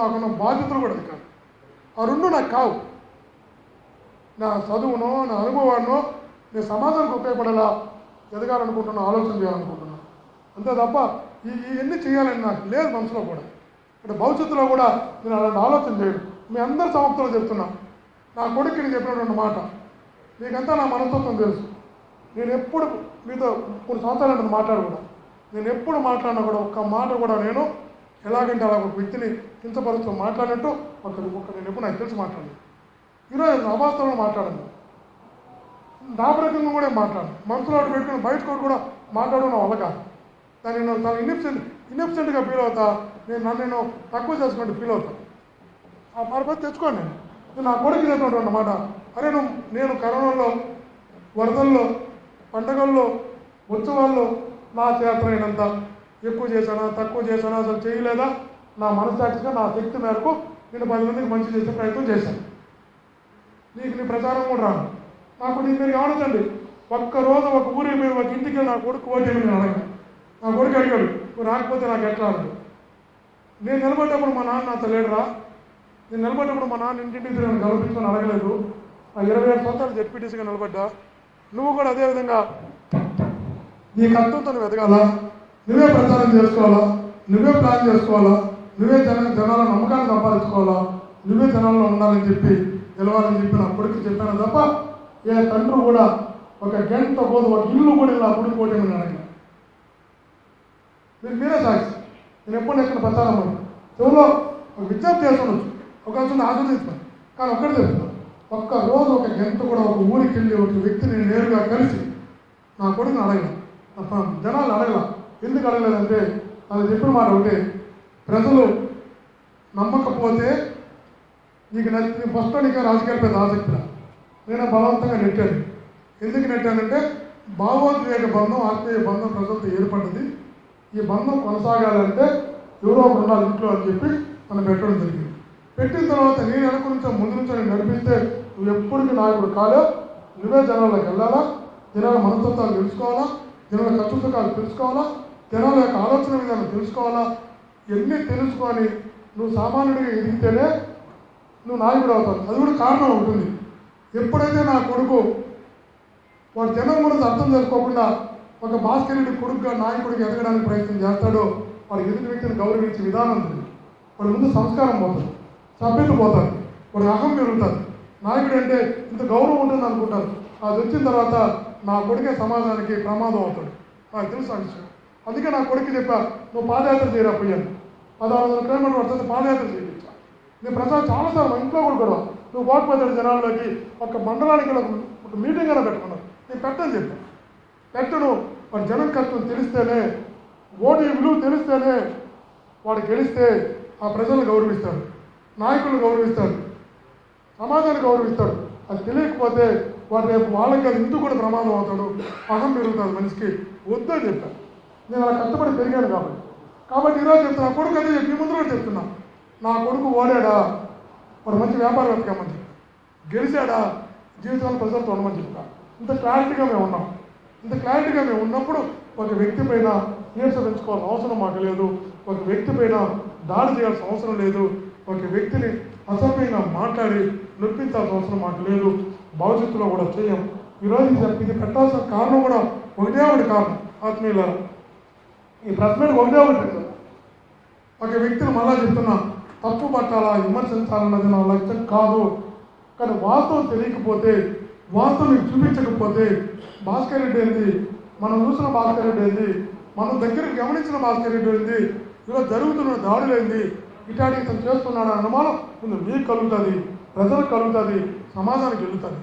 నాకున్న బాధ్యతలు కూడా అది కాదు. ఆ రెండు నాకు కావు. నా చదువునో, నా అనుభవాన్నో నేను సమాజానికి ఉపయోగపడేలా ఎదగాలనుకుంటున్నా, ఆలోచన చేయాలనుకుంటున్నాను అంతే తప్ప ఇవన్నీ చేయాలని నాకు లేదు మనసులో కూడా. అంటే భవిష్యత్తులో కూడా నేను అలాంటి ఆలోచన చేయను. మీ అందరి సమక్షంలో చెప్తున్నా, నా కొడుక్కి నేను చెప్పినటువంటి మాట, మీకంతా నా మనస్తత్వం తెలుసు. నేను ఎప్పుడు మీతో కొన్ని సంవత్సరాలు అంటే మాట్లాడకూడదు, నేను ఎప్పుడు మాట్లాడినా కూడా ఒక్క మాట కూడా నేను ఎలాగంటే అలా ఒక వ్యక్తిని కించపరుస్తూ మాట్లాడినట్టు నేను ఎప్పుడు నాకు తెలిసి మాట్లాడలేదు. ఈరోజు అవాస్తవంలో మాట్లాడండి, దాపరకంగా కూడా మాట్లాడు, మనసులో ఒకటి పెట్టుకుని బయటకు కూడా మాట్లాడడం నా వల్ల కాదు. దాన్ని నేను చాలా ఇన్ఎఫిషియెంట్గా ఫీల్ అవుతా, నేను తక్కువ చేసుకుంటూ ఫీల్ అవుతాను. ఆ పరపతి తెచ్చుకోండి. నేను నా కొడుకు చేసినటువంటి అన్నమాట, అరే నేను కరోనాలో, వరదల్లో, పండగల్లో, ఉత్సవాల్లో నా చేతనైనంత ఎక్కువ చేశానా, తక్కువ చేశానా, అసలు చేయలేదా, నా మనస్సాక్షిగా నా శక్తి మేరకు నేను 10 మందికి మంచి చేసే ప్రయత్నం చేశాను. నీ ప్రచారం కూడా రాను. నాకు మీరు గమనించండి, ఒక్కరోజు ఒక ఊరి మీరు ఒక ఇంటికి నా కొడుకు ఓటేమి నేను అడగాను. నా కొడుకు అడిగాడు, నువ్వు రాకపోతే నాకు ఎట్లా అన్నాడు. నేను నిలబడ్డప్పుడు మా నాన్న నాతో లేడురా, నేను నిలబడ్డప్పుడు మా నాన్న ఇంటింటికి నేను గౌరవించుకొని అడగలేదు. నా 27 సంవత్సరాలు జెడ్పీటీసీగా నిలబడ్డా. నువ్వు కూడా అదేవిధంగా నీ కష్టంతో నువ్వు ఎదగాలా, నువ్వే ప్రచారం చేసుకోవాలా, నువ్వే ప్లాన్ చేసుకోవాలా, నువ్వే జనాల నమ్మకాన్ని సంపాదించుకోవాలా, నువ్వే జనాల్లో ఉండాలని చెప్పి గెలవాలని చెప్పి నా కొడుకు చెప్పాను తప్ప ఏ తండ్రి కూడా ఒక గంట పోదు, ఒక ఇల్లు కూడా ఇలా కొడుకు పోటేమని అడగలేదు. మీరే సాక్షి. నేను ఎప్పుడు ఎక్కడ ప్రచారం అయ్యి చెవులో ఒక విజ్ఞప్తి చేస్తుండొచ్చు, ఒక ఆశీర్వదిస్తాను. కానీ ఒక్కటి చెప్తాను, ఒక్కరోజు ఒక గంట కూడా ఒక ఊరికి వెళ్ళి ఒక వ్యక్తిని నేరుగా కలిసి నా కొడుకుని అడగను, నా జనాలు అడగల. ఎందుకు అడగలేదంటే వాళ్ళు చెప్పిన మాట ఒకటే, ప్రజలు నమ్మకపోతే నీకు నచ్చి ఫస్ట్ నీకు రాజకీయాల పెద్ద ఆసక్తి నేను బలవంతంగా నెట్టాను. ఎందుకు నెట్టానంటే భావోద్వేగ బంధం, ఆత్మీయ బంధం ప్రజలతో ఏర్పడ్డది. ఈ బంధం కొనసాగాలంటే ఎవరో ఒకరు ఉండాలి ఇంట్లో అని చెప్పి మనం పెట్టడం జరిగింది. పెట్టిన తర్వాత నేను వెనక నుంచో ముందు నుంచో నేను నడిపిస్తే నువ్వు ఎప్పటికీ నాయకుడు కాలేవు, నువ్వే జనాల్లోకి వెళ్ళాలా, జనాల మనస్తత్వాలు తెలుసుకోవాలా, జనాల కష్టసుఖాలు తెలుసుకోవాలా, జనాల యొక్క ఆలోచన విధానం తెలుసుకోవాలా, ఇవన్నీ తెలుసుకొని నువ్వు సామాన్యుడిగా ఎదిగితేనే నువ్వు నాయకుడు అవుతావు. అది కూడా కారణం ఉంటుంది. ఎప్పుడైతే నా కొడుకు వాడు జనం గురించి అర్థం చేసుకోకుండా ఒక భాస్కర్ రెడ్డి కొడుకుగా నాయకుడికి ఎదగడానికి ప్రయత్నం చేస్తాడో వాడు ఎదుటి వ్యక్తిని గౌరవించే విధానం ఉంది. వాడి ముందు సంస్కారం పోతుంది, సభ్యత పోతుంది, వాడి అహం పెరుగుతుంది. నాయకుడు అంటే ఇంత గౌరవం ఉంటుంది అనుకుంటారు. అది వచ్చిన తర్వాత నా కొడుకే సమాజానికి ప్రమాదం అవుతాడు. నాకు తెలుసు ఆ విషయం. అందుకే నా కొడుకు చెప్పా, నువ్వు పాదయాత్ర చేయరా పోయాను, 1600 కిలోమీటర్లు పడుతుంది, పాదయాత్ర చేయించా. నేను ప్రసాద్ చాలాసార్లు మా ఇంట్లో కూడా నువ్వు పోకపోతాడు జనాల్లోకి, ఒక మండలానికి ఒక మీటింగ్ అయినా పెట్టుకున్నావు, నేను పెట్టని చెప్పాను. పెట్టను. వాడి జనం కష్టం తెలిస్తేనే, ఓటు విలువ తెలిస్తేనే వాడు గెలిస్తే ఆ ప్రజలను గౌరవిస్తాడు, నాయకులను గౌరవిస్తాడు, సమాజాన్ని గౌరవిస్తాడు. అది తెలియకపోతే వాడు రేపు వాళ్ళకి అది ఇందుకు కూడా ప్రమాదం అవుతాడు, అహం పెరుగుతాడు మనిషికి. వద్దని చెప్పాను. నేను అలా కష్టపడి పెరిగాను కాబట్టి ఈరోజు చెప్తున్నా, కొడుకు అదే చెప్పి ముందు కూడా చెప్తున్నా, నా కొడుకు ఓడాడా వాడు మంచి వ్యాపారం కమ్మని, గెలిచాడా జీవితాలు ప్రజలతో ఉండమని చెప్తా. ఇంత క్లారిటీగా మేము ఉన్నాం. ఇంత క్లారిటీగా మేము ఉన్నప్పుడు ఒక వ్యక్తి పైన ఈర్ష పెంచుకోవాల్సిన అవసరం మాకు లేదు, ఒక వ్యక్తి పైన దాడి చేయాల్సిన అవసరం లేదు, ఒక వ్యక్తిని అసభ్యంగా మాట్లాడి నొప్పించాల్సిన అవసరం మాకు లేదు, భవిష్యత్తులో కూడా చేయం. ఈరోజు ఇది పెట్టాల్సిన కారణం కూడా ఒకటే ఒకటి కారణం. ఆత్మీయుల ఈ ప్రశ్నకు ఒకటే ఒకటి, ఒక వ్యక్తిని మళ్ళా చెప్తున్నా, తప్పు పట్టాలా విమర్శించాలన్నది నా లక్ష్యం కాదు. కానీ వాస్తవం తెలియకపోతే, వాస్తవం మీకు చూపించకపోతే, భాస్కర్ రెడ్డి ఏంది, మనం చూసిన భాస్కర్ రెడ్డి ఏంది, మనం దగ్గరికి గమనించిన భాస్కర్ రెడ్డి ఏంది, ఈరోజు జరుగుతున్న దాడులేంది, ఇటాడి ఇతను చేస్తున్నాడని అనుమానం ముందు మీకు కలుగుతుంది, ప్రజలకు కలుగుతుంది, సమాజానికి వెళ్తుంది.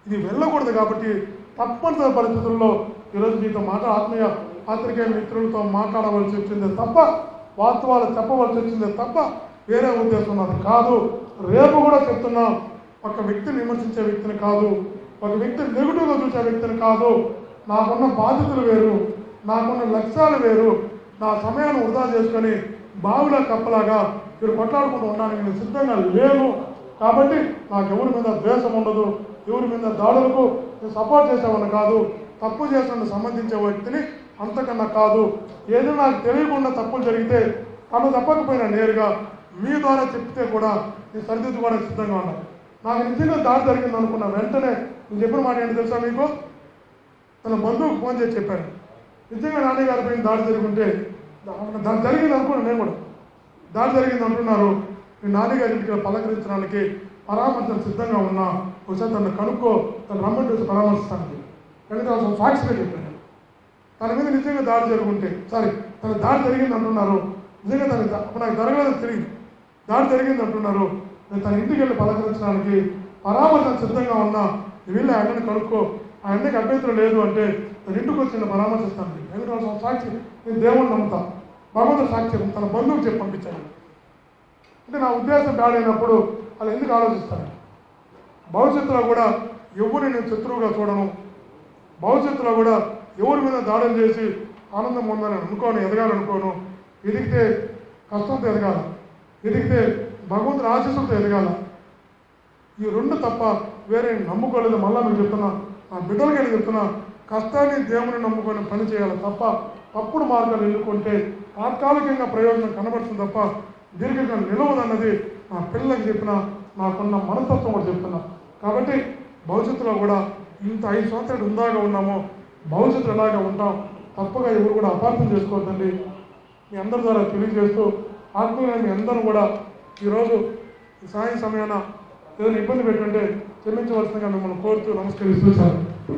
ఇది వెళ్ళకూడదు. కాబట్టి తప్పనిసరి పరిస్థితుల్లో ఈరోజు మీతో ఆత్మీయ పాత్రికేయ మిత్రులతో మాట్లాడవలసి వచ్చిందే తప్ప, వాస్తవాలు చెప్పవలసి వచ్చిందే తప్ప వేరే ఉద్దేశం అది కాదు. రేపు కూడా చెప్తున్నాం, ఒక వ్యక్తిని విమర్శించే వ్యక్తిని కాదు, ఒక వ్యక్తిని నెగిటివ్గా చూసే వ్యక్తిని కాదు. నాకున్న బాధ్యతలు వేరు, నాకున్న లక్ష్యాలు వేరు. నా సమయాన్ని వృధా చేసుకొని బావిలో కప్పలాగా మీరు కొట్లాడుకుంటూ ఉండడానికి నేను సిద్ధంగా లేను. కాబట్టి నాకు ఎవరి మీద ద్వేషం ఉండదు, ఎవరి మీద దాడులకు నేను సపోర్ట్ చేసేవాడిని కాదు, తప్పు చేసిన సంబంధించే వ్యక్తిని అంతకన్నా కాదు. ఏదైనా నాకు తెలియకుండా తప్పులు జరిగితే తను తప్పకపోయినా నేరుగా మీ ద్వారా చెప్తే కూడా నేను సరిదిద్దుకోవడానికి సిద్ధంగా ఉన్నాను. నాకు నిజంగా దాడి జరిగింది అనుకున్నా వెంటనే నేను చెప్పిన మాట ఏంటి తెలుసా మీకు, తన బంధువుకు ఫోన్ చేసి చెప్పాను, నిజంగా నాన్నగారి పైన దాడి జరుగుంటే దాని జరిగింది అనుకున్నాను. నేను కూడా దాడి జరిగింది అంటున్నారు, నేను నాన్నగారి ఇంటికి పలకరించడానికి పరామర్శం సిద్ధంగా ఉన్నా, ఒకసారి తను కనుక్కో, తను రమ్మని చూసి పరామర్శిస్తానికి వెంకటరావు సాక్షిగా చెప్పాను. తన మీద నిజంగా దాడి జరుగుంటే, తన దాడి జరిగింది అంటున్నారు, నిజంగా అప్పుడు నాకు జరగలేదని తెలియదు, దాడి జరిగింది అంటున్నారు, నేను తన ఇంటికి వెళ్ళి పలకరించడానికి పరామర్శం సిద్ధంగా ఉన్నా, నువ్వు వెళ్ళి ఆ ఎండని కనుక్కో, ఆ ఎండకి అభ్యంతరం లేదు అంటే తన ఇంటికి వచ్చి నేను పరామర్శిస్తాను. వెంకటరావు సాక్షి, నేను దేవుణ్ణి నమ్ముతాను, భగవంతుడు సాక్షి తన బంధువుకి చెప్పి పంపించాను. అంటే నా ఉద్దేశం దాడి అయినప్పుడు అలా ఎందుకు ఆలోచిస్తాను. భవిష్యత్తులో కూడా ఎవరిని నేను శత్రువుగా చూడను, భవిష్యత్తులో కూడా ఎవరి మీద దాడులు చేసి ఆనందం పొందాలని అనుకోను, ఎదగాలనుకోను. ఎదిగితే కష్టంతో ఎదగాల, ఎదిగితే భగవంతుని ఆశీస్సులతో ఎదగాల. ఈ రెండు తప్ప వేరే నమ్ముకోలేదు. మళ్ళా మీకు చెప్తున్నా, నా బిడ్డలకి చెప్తున్నా, కష్టాన్ని దేవుని నమ్ముకొని పని చేయాలి తప్ప తప్పుడు మార్గాలు ఎన్నుకుంటే తాత్కాలికంగా ప్రయోజనం కనబడుతుంది తప్ప దీర్ఘంగా నిలవదన్నది నా పిల్లలకు చెప్పిన, నాకున్న మనస్తత్వం కూడా చెప్తున్నా. కాబట్టి భవిష్యత్తులో కూడా ఇంత 5 సంవత్సరాలు ఉందాగా ఉన్నామో భవిష్యత్తులో ఎలాగా ఉంటాం, తప్పగా ఎవరు కూడా అపార్థం చేసుకోవద్దండి. మీ అందరి ద్వారా తెలియజేస్తూ ఆత్మీయ మీ అందరూ కూడా ఈరోజు సాయం సమయాన ఏదైనా ఇబ్బంది పెట్టుంటే క్షమించవలసిందిగా మిమ్మల్ని కోరుతూ నమస్కరిస్తూ సార్.